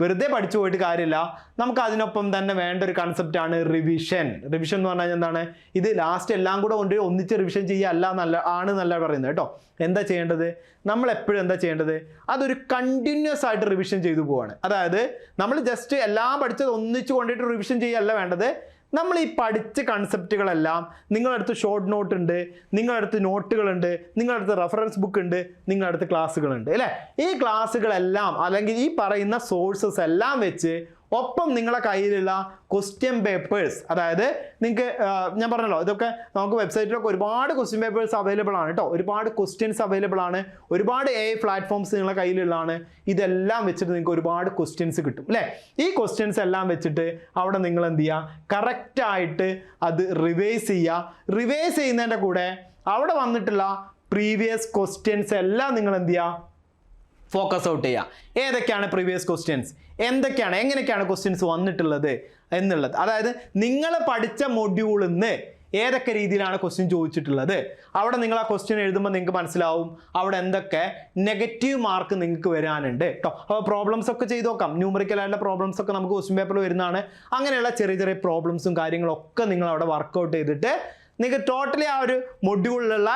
വെറുതെ പഠിച്ചു പോയിട്ട് കാര്യമില്ല, നമുക്ക് അതിനൊപ്പം തന്നെ വേണ്ട ഒരു കൺസെപ്റ്റാണ് റിവിഷൻ. റിവിഷൻ എന്ന് പറഞ്ഞാൽ എന്താണ്, ഇത് ലാസ്റ്റ് എല്ലാം കൂടെ കൊണ്ട് ഒന്നിച്ച് റിവിഷൻ ചെയ്യുക എന്നല്ല പറയുന്നത് കേട്ടോ. എന്താ ചെയ്യേണ്ടത്, നമ്മൾ എപ്പോഴും എന്താ ചെയ്യേണ്ടത്, അതൊരു കണ്ടിന്യൂസ് ആയിട്ട് റിവിഷൻ ചെയ്തു പോവാണ്. അതായത് നമ്മൾ ജസ്റ്റ് എല്ലാം പഠിച്ചത് ഒന്നിച്ച് കൊണ്ടിട്ട് റിവിഷൻ ചെയ്യുകയല്ല വേണ്ടത്. നമ്മൾ ഈ പഠിച്ച കൺസെപ്റ്റുകളെല്ലാം നിങ്ങളുടെ അടുത്ത് ഷോർട്ട് നോട്ട് ഉണ്ട്, നിങ്ങളുടെ അടുത്ത് നോട്ടുകളുണ്ട്, നിങ്ങളുടെ അടുത്ത് റെഫറൻസ് ബുക്ക് ഉണ്ട്, നിങ്ങളുടെ അടുത്ത് ക്ലാസ്സുകളുണ്ട് അല്ലേ. ഈ ക്ലാസ്സുകളെല്ലാം അല്ലെങ്കിൽ ഈ പറയുന്ന സോഴ്സസ് എല്ലാം വെച്ച് ഒപ്പം നിങ്ങളുടെ കയ്യിലുള്ള ക്വസ്റ്റ്യൻ പേപ്പേഴ്സ്, അതായത് നിങ്ങൾക്ക് ഞാൻ പറഞ്ഞല്ലോ ഇതൊക്കെ നമുക്ക് വെബ്സൈറ്റിലൊക്കെ ഒരുപാട് ക്വസ്റ്റ്യൻ പേപ്പേഴ്സ് അവൈലബിൾ ആണ് കേട്ടോ, ഒരുപാട് ക്വസ്റ്റ്യൻസ് അവൈലബിൾ ആണ്, ഒരുപാട് AI പ്ലാറ്റ്ഫോംസ് നിങ്ങളുടെ കയ്യിലുള്ളതാണ്. ഇതെല്ലാം വെച്ചിട്ട് നിങ്ങൾക്ക് ഒരുപാട് ക്വസ്റ്റ്യൻസ് കിട്ടും അല്ലേ. ഈ ക്വസ്റ്റ്യൻസ് എല്ലാം വെച്ചിട്ട് അവിടെ നിങ്ങൾ എന്ത് ചെയ്യുക, കറക്റ്റായിട്ട് അത് റിവൈസ് ചെയ്യുക. റിവൈസ് ചെയ്യുന്നതിൻ്റെ കൂടെ അവിടെ വന്നിട്ടുള്ള പ്രീവിയസ് ക്വസ്റ്റ്യൻസ് എല്ലാം നിങ്ങൾ എന്ത് ചെയ്യുക, ഫോക്കസ് ഔട്ട് ചെയ്യുക. ഏതൊക്കെയാണ് പ്രീവിയസ് ക്വസ്റ്റ്യൻസ്, എങ്ങനെയൊക്കെയാണ് ക്വസ്റ്റ്യൻസ് വന്നിട്ടുള്ളത് എന്നുള്ളത്. അതായത് നിങ്ങൾ പഠിച്ച മൊഡ്യൂളിൽ നിന്ന് ഏതൊക്കെ രീതിയിലാണ് ക്വസ്റ്റ്യൻ ചോദിച്ചിട്ടുള്ളത്, അവിടെ നിങ്ങൾ ആ ക്വസ്റ്റ്യൻ എഴുതുമ്പോൾ നിങ്ങൾക്ക് മനസ്സിലാവും അവിടെ എന്തൊക്കെ നെഗറ്റീവ് മാർക്ക് നിങ്ങൾക്ക് വരാനുണ്ട് കേട്ടോ. അപ്പോൾ പ്രോബ്ലംസ് ഒക്കെ ചെയ്ത് നോക്കാം. ന്യൂമറിക്കലായിട്ടുള്ള പ്രോബ്ലംസ് ഒക്കെ നമുക്ക് ക്വസ്റ്റ്യൻ പേപ്പറിൽ വരുന്നതാണ്. അങ്ങനെയുള്ള ചെറിയ ചെറിയ പ്രോബ്ലംസും കാര്യങ്ങളൊക്കെ നിങ്ങൾ അവിടെ വർക്കൗട്ട് ചെയ്തിട്ട് നിങ്ങൾക്ക് ടോട്ടലി ആ ഒരു മൊഡ്യൂളിലുള്ള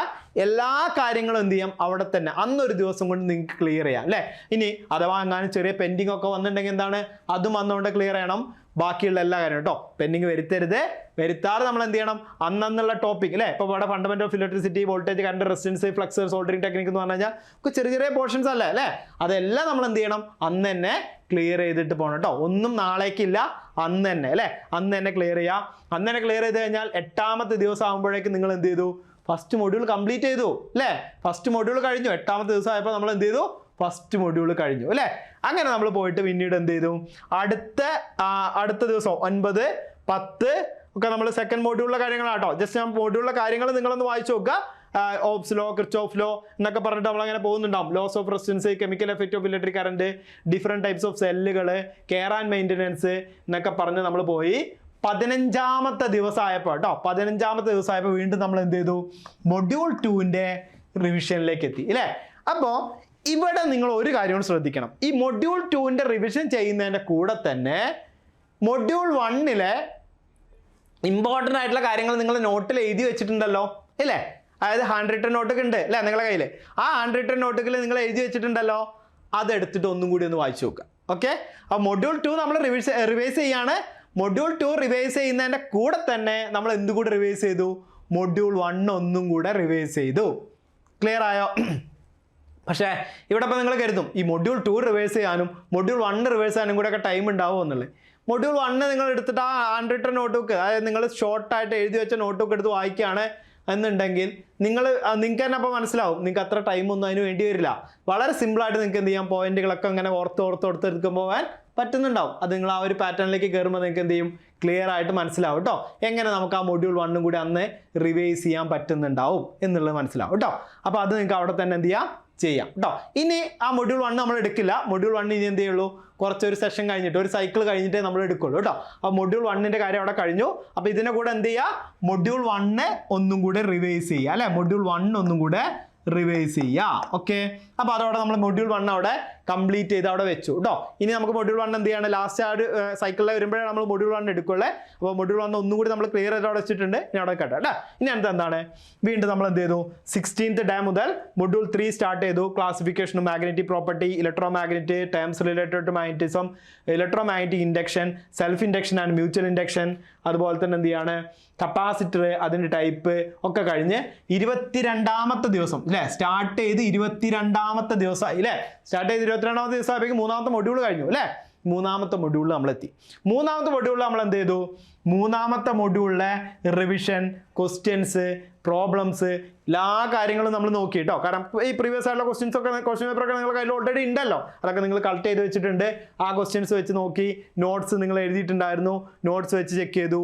എല്ലാ കാര്യങ്ങളും എന്ത് ചെയ്യാം, അവിടെ തന്നെ അന്നൊരു ദിവസം കൊണ്ട് നിങ്ങൾക്ക് ക്ലിയർ ചെയ്യാം അല്ലേ. ഇനി അഥവാ എങ്ങാനും ചെറിയ പെൻഡിങ് ഒക്കെ വന്നിട്ടുണ്ടെങ്കിൽ എന്താണ്, അതും അന്നുകൊണ്ട് ക്ലിയർ ചെയ്യണം. ബാക്കിയുള്ള എല്ലാ കാര്യം കേട്ടോ. പെൻഡിങ് വരുത്തരുത്. വരുത്താതെ നമ്മൾ എന്ത് ചെയ്യണം, അന്നുള്ള ടോപ്പിക് അല്ലേ. ഇപ്പോൾ ഇവിടെ fundamental of electricity, voltage, current, resistance, flux, soldering technique എന്ന് പറഞ്ഞു കഴിഞ്ഞാൽ ചെറിയ ചെറിയ പോർഷൻസ് അല്ലേ അല്ലേ. അതെല്ലാം നമ്മൾ എന്ത് ചെയ്യണം, അന്ന് തന്നെ ക്ലിയർ ചെയ്തിട്ട് പോകണം കേട്ടോ. ഒന്നും നാളേക്കില്ല, അന്ന് തന്നെ അല്ലേ. അന്ന് തന്നെ ക്ലിയർ ചെയ്യുക. അന്ന് തന്നെ ക്ലിയർ ചെയ്ത് കഴിഞ്ഞാൽ 8ാമത്തെ ദിവസം ആകുമ്പോഴേക്കും നിങ്ങൾ എന്ത് ചെയ്തു, ഫസ്റ്റ് മൊഡ്യൂൾ കംപ്ലീറ്റ് ചെയ്തു അല്ലേ. ഫസ്റ്റ് മൊഡ്യൂൾ കഴിഞ്ഞു. 8ാമത്തെ ദിവസം ആയപ്പോൾ നമ്മൾ എന്ത് ചെയ്തു, ഫസ്റ്റ് മൊഡ്യൂൾ കഴിഞ്ഞു അല്ലേ. അങ്ങനെ നമ്മൾ പോയിട്ട് പിന്നീട് എന്ത് ചെയ്തു, അടുത്ത ദിവസം 9, 10 ഒക്കെ നമ്മൾ സെക്കൻഡ് മൊഡ്യൂളിലെ കാര്യങ്ങളാട്ടോ. ജസ്റ്റ് ഞാൻ മൊഡ്യൂളിലെ കാര്യങ്ങൾ നിങ്ങളൊന്ന് വായിച്ചു നോക്കുക. ഓപ്സ് ലോ, കിർച്ചോഫ് ലോ എന്നൊക്കെ പറഞ്ഞിട്ട് നമ്മളങ്ങനെ പോകുന്നുണ്ടാവും. Laws of resistance, chemical effect of electric current, different types of സെല്ലുകൾ, കെയർ ആൻഡ് മെയിൻ്റനൻസ് എന്നൊക്കെ പറഞ്ഞ് നമ്മൾ പോയി. 15ാമത്തെ ദിവസം ആയപ്പോൾ കേട്ടോ, 15ാമത്തെ ദിവസം ആയപ്പോൾ വീണ്ടും നമ്മൾ എന്ത് ചെയ്തു, മൊഡ്യൂൾ 2ൻ്റെ റിവിഷനിലേക്ക് എത്തി അല്ലേ. അപ്പോൾ ഇവിടെ നിങ്ങൾ ഒരു കാര്യം ശ്രദ്ധിക്കണം. ഈ മൊഡ്യൂൾ 2ൻ്റെ റിവിഷൻ ചെയ്യുന്നതിൻ്റെ കൂടെ തന്നെ മൊഡ്യൂൾ 1ലെ ഇമ്പോർട്ടൻ്റ് ആയിട്ടുള്ള കാര്യങ്ങൾ നിങ്ങൾ നോട്ടിൽ എഴുതി വെച്ചിട്ടുണ്ടല്ലോ ഇല്ലേ. അതായത് ഹാൻഡ് റിട്ടൺ നോട്ടൊക്കെ ഉണ്ട് അല്ലേ നിങ്ങളുടെ കയ്യിൽ. ആ ഹാൻഡ് റിട്ടൺ നോട്ടുകൾ നിങ്ങൾ എഴുതി വെച്ചിട്ടുണ്ടല്ലോ, അതെടുത്തിട്ട് ഒന്നും കൂടി ഒന്ന് വായിച്ചു നോക്കുക. ഓക്കെ. അപ്പോൾ മൊഡ്യൂൾ 2 നമ്മൾ റിവൈസ് ചെയ്യാണ്. മൊഡ്യൂൾ 2 റിവൈസ് ചെയ്യുന്നതിൻ്റെ കൂടെ തന്നെ നമ്മൾ എന്തുകൂടി റിവൈസ് ചെയ്തു, മൊഡ്യൂൾ 1 ഒന്നും കൂടെ റിവൈസ് ചെയ്തു. ക്ലിയർ ആയോ? പക്ഷേ ഇവിടെ ഇപ്പോൾ നിങ്ങൾ കരുതും ഈ മൊഡ്യൂൾ 2 റിവേഴ്സ് ചെയ്യാനും മൊഡ്യൂൾ 1 റിവേഴ്സ് ചെയ്യാനും കൂടെ ഒക്കെ ടൈം ഉണ്ടാവുമോ എന്നുള്ളത്. മൊഡ്യൂൾ 1 നിങ്ങൾ എടുത്തിട്ട് ആ ഹാൻഡ് റിട്ടൺ നോട്ട്ബുക്ക്, അതായത് നിങ്ങൾ ഷോർട്ടായിട്ട് എഴുതി വെച്ച നോട്ട്ബുക്ക് എടുത്ത് വായിക്കുകയാണ് എന്നുണ്ടെങ്കിൽ നിങ്ങൾക്ക് തന്നെ അപ്പോൾ മനസ്സിലാവും നിങ്ങൾക്ക് അത്ര ടൈമൊന്നും അതിന് വേണ്ടി വരില്ല. വളരെ സിമ്പിളായിട്ട് നിങ്ങൾക്ക് എന്ത് ചെയ്യാം, പോയിന്റുകളൊക്കെ അങ്ങനെ ഓർത്ത് എടുക്കുമ്പോൾ പോകാൻ പറ്റുന്നുണ്ടാവും. അത് നിങ്ങൾ ആ ഒരു പാറ്റേണിലേക്ക് കയറുമ്പോൾ നിങ്ങൾക്ക് എന്ത് ചെയ്യും, ക്ലിയർ ആയിട്ട് മനസ്സിലാവും കേട്ടോ. എങ്ങനെ നമുക്ക് ആ മൊഡ്യൂൾ 1 കൂടി അന്ന് റിവൈസ് ചെയ്യാൻ പറ്റുന്നുണ്ടാവും എന്നുള്ളത് മനസ്സിലാവും കേട്ടോ. അപ്പോൾ അത് നിങ്ങൾക്ക് അവിടെ തന്നെ എന്ത് ചെയ്യാം കേട്ടോ. ഇനി ആ മൊഡ്യൂൾ 1 നമ്മൾ എടുക്കില്ല. മൊഡ്യൂൾ 1 ഇനി എന്ത് ചെയ്യുള്ളൂ, കുറച്ചൊരു സെഷൻ കഴിഞ്ഞിട്ട്, ഒരു സൈക്കിൾ കഴിഞ്ഞിട്ടേ നമ്മൾ എടുക്കുള്ളൂ കേട്ടോ. അപ്പോൾ മൊഡ്യൂൾ 1ൻ്റെ കാര്യം അവിടെ കഴിഞ്ഞു. അപ്പോൾ ഇതിനെ കൂടെ എന്ത് ചെയ്യുക, മൊഡ്യൂൾ 1 ഒന്നും കൂടെ റിവൈസ് ചെയ്യുക അല്ലേ. മൊഡ്യൂൾ 1 ഒന്നും കൂടെ റിവൈസ് ചെയ്യുക. ഓക്കെ. അപ്പോൾ അതോടെ നമ്മൾ മൊഡ്യൂൾ 1 അവിടെ കംപ്ലീറ്റ് ചെയ്ത് അവിടെ വെച്ചു കേട്ടോ. ഇനി നമുക്ക് മൊഡ്യൂൾ 1 എന്ത് ചെയ്യാണ്, ലാസ്റ്റ് ആ ഒരു സൈക്കിളിൽ വരുമ്പോഴേ നമ്മൾ മൊഡ്യൂൾ 1 എടുക്കുള്ളേ. അപ്പോൾ മൊഡ്യൂൾ 1 ഒന്നും കൂടി നമ്മൾ ക്ലിയർ ചെയ്ത് അവിടെ വെച്ചിട്ടുണ്ട്. ഇനി അവിടെ കേട്ടോ കേട്ടോ. ഇനി എന്താണ്, വീണ്ടും നമ്മൾ എന്ത് ചെയ്തു, 16th ഡേ മുതൽ മൊഡ്യൂൾ 3 സ്റ്റാർട്ട് ചെയ്തു. Classification, magnetic property, electromagnet, terms related to magnetism, electromagnetic induction, self induction and mutual induction, അതുപോലെ തന്നെ എന്ത് ചെയ്യാണ്, കപ്പാസിറ്റർ, അതിൻ്റെ ടൈപ്പ് ഒക്കെ കഴിഞ്ഞ് 22ാമത്തെ ദിവസം അല്ലേ, സ്റ്റാർട്ട് ചെയ്ത് 22ാമത്തെ ദിവസമായി അല്ലേ. സ്റ്റാർട്ട് ചെയ്ത് 22ാമത്തെ ദിവസം ആയപ്പോഴേക്കും 3ാമത്തെ മൊഡ്യൂൾ കഴിഞ്ഞു അല്ലേ. 3ാമത്തെ മൊഡ്യൂളിൽ നമ്മളെത്തി. 3ാമത്തെ മൊഡ്യൂളിൽ നമ്മൾ എന്ത് ചെയ്തു, 3ാമത്തെ മൊഡ്യൂളിലെ റിവിഷൻ, ക്വസ്റ്റ്യൻസ്, പ്രോബ്ലംസ്, എല്ലാ കാര്യങ്ങളും നമ്മൾ നോക്കി കേട്ടോ. കാരണം ഈ പ്രീവിയസ് ആയിട്ടുള്ള ക്വസ്റ്റ്യൻ പേപ്പറൊക്കെ നിങ്ങൾ കയ്യിൽ ഓൾറെഡി ഉണ്ടല്ലോ. അതൊക്കെ നിങ്ങൾ കളക്ട് ചെയ്ത് വെച്ചിട്ടുണ്ട്. ആ ക്വസ്റ്റ്യൻസ് വെച്ച് നോക്കി, നോട്ട്സ് നിങ്ങൾ എഴുതിയിട്ടുണ്ടായിരുന്നു, നോട്ട്സ് വെച്ച് ചെക്ക് ചെയ്തു.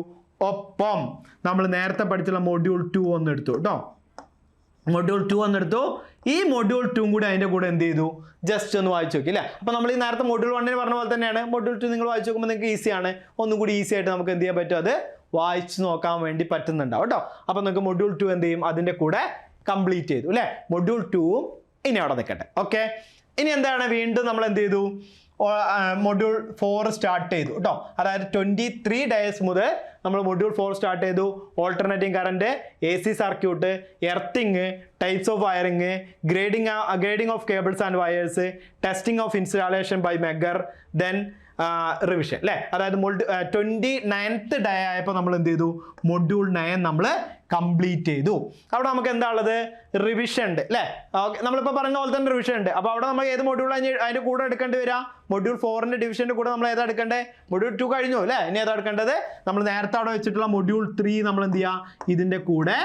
ഒപ്പം നമ്മൾ നേരത്തെ പഠിച്ചുള്ള മൊഡ്യൂൾ 2 ഒന്നെടുത്തു കേട്ടോ. മൊഡ്യൂൾ 2 ഒന്നെടുത്തു. ഈ മൊഡ്യൂൾ 2 കൂടി അതിൻ്റെ കൂടെ എന്ത് ചെയ്തു, ജസ്റ്റ് ഒന്ന് വായിച്ചു നോക്കി അല്ലേ. അപ്പോൾ നമ്മൾ ഈ നേരത്തെ മൊഡ്യൂൾ 1 പറഞ്ഞ പോലെ തന്നെയാണ് മൊഡ്യൂൾ 2 നിങ്ങൾ വായിച്ചു നോക്കുമ്പോൾ നിങ്ങൾക്ക് ഈസിയാണ്. ഒന്നും കൂടി ഈസി ആയിട്ട് നമുക്ക് എന്ത് ചെയ്യാൻ പറ്റും, അത് വായിച്ച് നോക്കാൻ വേണ്ടി പറ്റുന്നുണ്ടാവും കേട്ടോ. അപ്പോൾ നമുക്ക് മൊഡ്യൂൾ 2 എന്ത് ചെയ്യും, അതിൻ്റെ കൂടെ കംപ്ലീറ്റ് ചെയ്തു അല്ലേ. മൊഡ്യൂൾ 2 ഇനി അവിടെ നിൽക്കട്ടെ. ഓക്കെ. ഇനി എന്താണ്, വീണ്ടും നമ്മൾ എന്ത് ചെയ്തു, മൊഡ്യൂൾ 4 സ്റ്റാർട്ട് ചെയ്തു കേട്ടോ. അതായത് 23 ഡേയ്സ് മുതൽ നമ്മൾ മൊഡ്യൂൾ 4 സ്റ്റാർട്ട് ചെയ്തു. Alternating current, AC circuit, earthing, types of wiring, grading of cables and wires, testing of installation by megger, then revision അല്ലേ. അതായത് 29th ഡേ ആയപ്പോൾ നമ്മൾ എന്ത് ചെയ്തു, മൊഡ്യൂൾ 9 നമ്മൾ കംപ്ലീറ്റ് ചെയ്തു. അവിടെ നമുക്ക് എന്താ ഉള്ളത്, റിവിഷൻ ഉണ്ട് അല്ലേ. ഓക്കെ. നമ്മളിപ്പോൾ പറഞ്ഞ പോലെ തന്നെ റിവിഷൻ ഉണ്ട്. അപ്പോൾ അവിടെ നമ്മൾ ഏത് മൊഡ്യൂളാണ് അതിൻ്റെ കൂടെ എടുക്കേണ്ടി വരിക, മൊഡ്യൂൾ 4ൻ്റെ ഡിവിഷൻ്റെ കൂടെ നമ്മൾ ഏതാ എടുക്കേണ്ടത്, മൊഡ്യൂൾ 2 കഴിഞ്ഞു അല്ലേ. ഇനി ഏതാ എടുക്കേണ്ടത്, നമ്മൾ നേരത്തെ അവിടെ വെച്ചിട്ടുള്ള മൊഡ്യൂൾ 3 നമ്മൾ എന്ത് ചെയ്യുക, ഇതിൻ്റെ കൂടെ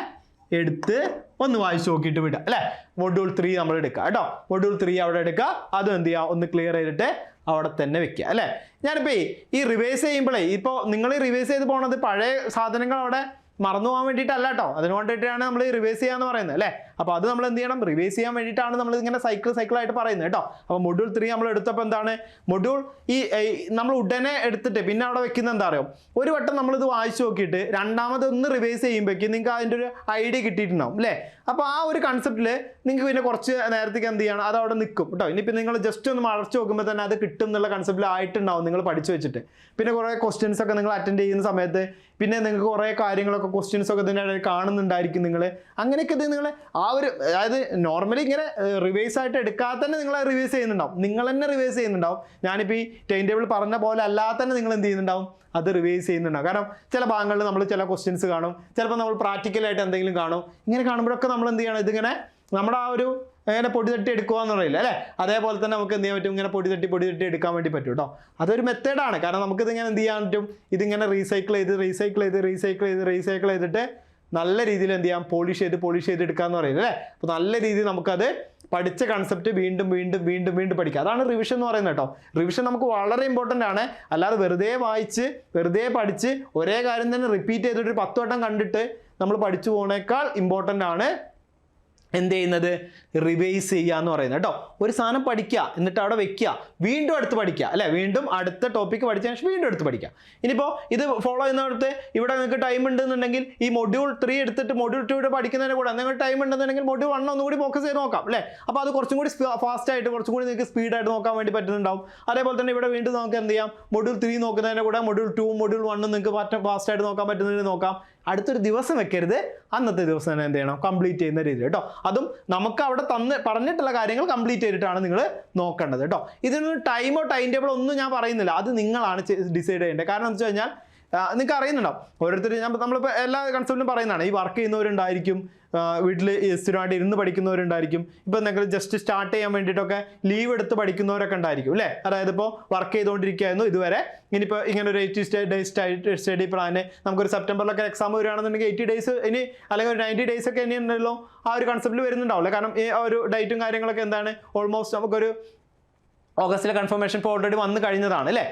എടുത്ത് ഒന്ന് വായിച്ച് നോക്കിയിട്ട് വിടുക അല്ലേ. മൊഡ്യൂൾ 3 നമ്മൾ എടുക്കുക കേട്ടോ. മൊഡ്യൂൾ 3 അവിടെ എടുക്കുക, അതും എന്ത് ചെയ്യുക, ഒന്ന് ക്ലിയർ ചെയ്തിട്ട് അവിടെ തന്നെ വെക്കുക അല്ലേ. ഞാനിപ്പോൾ ഈ റിവൈസ് ചെയ്യുമ്പോഴേ, ഇപ്പോൾ നിങ്ങൾ റിവൈസ് ചെയ്ത് പോകുന്നത് പഴയ സാധനങ്ങൾ അവിടെ മറന്നു പോകാൻ വേണ്ടിയിട്ടല്ല കേട്ടോ. അതിന് വേണ്ടിയിട്ടാണ് നമ്മൾ റിവൈസ് ചെയ്യാന്ന് പറയുന്നത് അല്ലേ. അപ്പോൾ അത് നമ്മൾ എന്ത് ചെയ്യണം, റിവൈസ് ചെയ്യാൻ വേണ്ടിയിട്ടാണ് നമ്മൾ ഇങ്ങനെ സൈക്കിളായിട്ട് പറയുന്നത് കേട്ടോ. അപ്പോൾ മൊഡ്യൂൾ 3 നമ്മൾ എടുത്തപ്പോൾ എന്താണ്, മൊഡ്യൂൾ ഈ നമ്മൾ ഉടനെ എടുത്തിട്ട് പിന്നെ അവിടെ വെക്കുന്ന എന്താ അറിയോ, ഒരു വട്ടം നമ്മളിത് വായിച്ചു നോക്കിയിട്ട് രണ്ടാമതൊന്ന് റിവൈസ് ചെയ്യുമ്പോഴേക്കും നിങ്ങൾക്ക് അതിൻ്റെ ഒരു ഐഡിയ കിട്ടിയിട്ടുണ്ടാവും അല്ലേ. അപ്പോൾ ആ ഒരു കൺസെപ്റ്റിൽ നിങ്ങൾക്ക് പിന്നെ കുറച്ച് നേരത്തേക്ക് എന്ത് ചെയ്യണം, അത് അവിടെ നിൽക്കും കേട്ടോ. ഇനിയിപ്പോൾ നിങ്ങൾ ജസ്റ്റ് ഒന്ന് മറച്ചു നോക്കുമ്പോൾ തന്നെ അത് കിട്ടും എന്നുള്ള കൺസെപ്റ്റിൽ ആയിട്ടുണ്ടാവും നിങ്ങൾ പഠിച്ചു വെച്ചിട്ട്. പിന്നെ കുറേ ക്വസ്റ്റ്യൻസ് ഒക്കെ നിങ്ങൾ അറ്റൻഡ് ചെയ്യുന്ന സമയത്ത് പിന്നെ നിങ്ങൾക്ക് കുറേ കാര്യങ്ങളൊക്കെ ക്വസ്റ്റ്യൻസ് ഒക്കെ ഇതിൻ്റെ ഇടയിൽ കാണുന്നുണ്ടായിരിക്കും നിങ്ങൾ. അങ്ങനെയൊക്കെ ഇത് നിങ്ങൾ ആ ഒരു അതായത് നോർമലി ഇങ്ങനെ റിവൈസ് ആയിട്ട് എടുക്കാതെ തന്നെ നിങ്ങൾ റിവൈസ് ചെയ്യുന്നുണ്ടാവും, നിങ്ങൾ തന്നെ റിവൈസ് ചെയ്യുന്നുണ്ടാവും. ഞാനിപ്പോൾ ഈ ടൈം ടേബിൾ പറഞ്ഞ പോലെ അല്ലാതെ തന്നെ നിങ്ങൾ എന്ത് ചെയ്യുന്നുണ്ടാവും, അത് റിവൈസ് ചെയ്യുന്നുണ്ടാവും. കാരണം ചില ഭാഗങ്ങളിൽ നമ്മൾ ചില ക്വസ്റ്റ്യൻസ് കാണും, ചിലപ്പോൾ നമ്മൾ പ്രാക്ടിക്കലായിട്ട് എന്തെങ്കിലും കാണും. ഇങ്ങനെ കാണുമ്പോഴൊക്കെ നമ്മൾ എന്ത് ചെയ്യണം, ഇതിങ്ങനെ നമ്മുടെ ആ ഒരു അങ്ങനെ പൊടി തട്ടി എടുക്കുക എന്ന് പറയില്ല അല്ലേ, അതേപോലെ തന്നെ നമുക്ക് എന്ത് ചെയ്യാൻ പറ്റും, ഇങ്ങനെ പൊടി തട്ടി എടുക്കാൻ വേണ്ടി പറ്റും കേട്ടോ. അതൊരു മെത്തേഡാണ്. കാരണം നമുക്കിതിങ്ങനെ എന്ത് ചെയ്യാൻ പറ്റും, ഇതിങ്ങനെ റീസൈക്കിൾ ചെയ്തിട്ട് നല്ല രീതിയിൽ എന്ത് ചെയ്യാം, പോളിഷ് ചെയ്ത് എടുക്കാന്ന് പറയുന്നത് അല്ലേ. അപ്പോൾ നല്ല രീതിയിൽ നമുക്കത് പഠിച്ച കൺസെപ്റ്റ് വീണ്ടും പഠിക്കുക. അതാണ് റിവിഷൻ എന്ന് പറയുന്നത് കേട്ടോ. റിവിഷൻ നമുക്ക് വളരെ ഇമ്പോർട്ടൻ്റ് ആണ്. അല്ലാതെ വെറുതെ വായിച്ച് വെറുതെ പഠിച്ച് ഒരേ കാര്യം തന്നെ റിപ്പീറ്റ് ചെയ്തിട്ട് ഒരു 10 വട്ടം കണ്ടിട്ട് നമ്മൾ പഠിച്ചു പോകുന്നേക്കാൾ ഇമ്പോർട്ടൻ്റ് ആണ് എന്ത് ചെയ്യുന്നത്, റിവൈസ് ചെയ്യുക എന്ന് പറയുന്നത് കേട്ടോ. ഒരു സാധനം പഠിക്കുക, എന്നിട്ട് അവിടെ വെക്കുക, വീണ്ടും അടുത്ത് പഠിക്കുക അല്ലേ, വീണ്ടും അടുത്ത ടോപ്പിക്ക് പഠിച്ച ശേഷം വീണ്ടും എടുത്ത് പഠിക്കുക. ഇനിയിപ്പോൾ ഇത് ഫോളോ ചെയ്യുന്നിടത്ത് ഇവിടെ നിങ്ങൾക്ക് ടൈം ഉണ്ടെന്നുണ്ടെങ്കിൽ ഈ മൊഡ്യൂൾ 3 എടുത്തിട്ട് മൊഡ്യൂൾ 2 പഠിക്കുന്നതിന് കൂടെ നിങ്ങൾക്ക് ടൈം ഉണ്ടെന്നുണ്ടെങ്കിൽ മൊഡ്യൂൾ 1 ഒന്നുകൂടി ഫോക്കസ് ചെയ്ത് നോക്കാം അല്ലേ. അപ്പോൾ അത് കുറച്ചും കൂടി ഫാസ്റ്റ് ആയിട്ട് കുറച്ചും കൂടി നിങ്ങൾക്ക് സ്പീഡായിട്ട് നോക്കാൻ വേണ്ടി പറ്റുന്നുണ്ടാവും. അതേപോലെ തന്നെ ഇവിടെ വീണ്ടും നമുക്ക് എന്ത് ചെയ്യാം, മൊഡ്യൂൾ 3 നോക്കുന്നതിന് കൂടെ മൊഡ്യൂൾ 2 മൊഡ്യൂൾ 1 നിങ്ങൾക്ക് ഫാസ്റ്റായിട്ട് നോക്കാൻ പറ്റുന്നതിന് നോക്കാം. അടുത്തൊരു ദിവസം വെക്കരുത്, അന്നത്തെ ദിവസം തന്നെ എന്ത് ചെയ്യണം, കംപ്ലീറ്റ് ചെയ്യുന്ന രീതിയിൽ കേട്ടോ. അതും നമുക്ക് അവിടെ പറഞ്ഞിട്ടുള്ള കാര്യങ്ങൾ കംപ്ലീറ്റ് ചെയ്തിട്ടാണ് നിങ്ങൾ നോക്കേണ്ടത് കേട്ടോ. ഇതിനൊരു ടൈം ടേബിളോ ഒന്നും ഞാൻ പറയുന്നില്ല, അത് നിങ്ങളാണ് ഡിസൈഡ് ചെയ്യേണ്ടത്. കാരണം എന്ന് വെച്ച് കഴിഞ്ഞാൽ നിങ്ങൾക്ക് അറിയുന്നുണ്ടാവും, ഓരോരുത്തർ നമ്മളിപ്പോൾ എല്ലാ കൺസെപ്റ്റിലും പറയുന്നതാണ്, ഈ വർക്ക് ചെയ്യുന്നവരുണ്ടായിരിക്കും, വീട്ടിൽ സ്ഥിരമായിട്ട് ഇരുന്ന് പഠിക്കുന്നവരുണ്ടായിരിക്കും, ഇപ്പോൾ നിങ്ങൾ ജസ്റ്റ് സ്റ്റാർട്ട് ചെയ്യാൻ വേണ്ടിയിട്ടൊക്കെ ലീവ് എടുത്ത് പഠിക്കുന്നവരൊക്കെ ഉണ്ടായിരിക്കും അല്ലേ. അതായത് ഇപ്പോൾ വർക്ക് ചെയ്തുകൊണ്ടിരിക്കുകയായിരുന്നു ഇതുവരെ, ഇനിയിപ്പോൾ ഇങ്ങനെ ഒരു 80 ഡേയ്സ് സ്റ്റഡി പ്ലാന്, നമുക്കൊരു സെപ്റ്റംബറിലൊക്കെ എക്സാം വരികയാണെന്നുണ്ടെങ്കിൽ 80 ഡേയ്സ് ഇനി അല്ലെങ്കിൽ ഒരു 90 ഡേയ്സ് ഒക്കെ ഇനി ഉണ്ടല്ലോ, ആ ഒരു കൺസെപ്റ്റിൽ വരുന്നുണ്ടാവില്ല. കാരണം ഈ ഒരു ഡേറ്റും കാര്യങ്ങളൊക്കെ എന്താണ്, ഓൾമോസ്റ്റ് നമുക്കൊരു ഓഗസ്റ്റിലെ കൺഫർമേഷൻ ഇപ്പോൾ ഓൾറെഡി വന്നു കഴിഞ്ഞതാണ് അല്ലേ.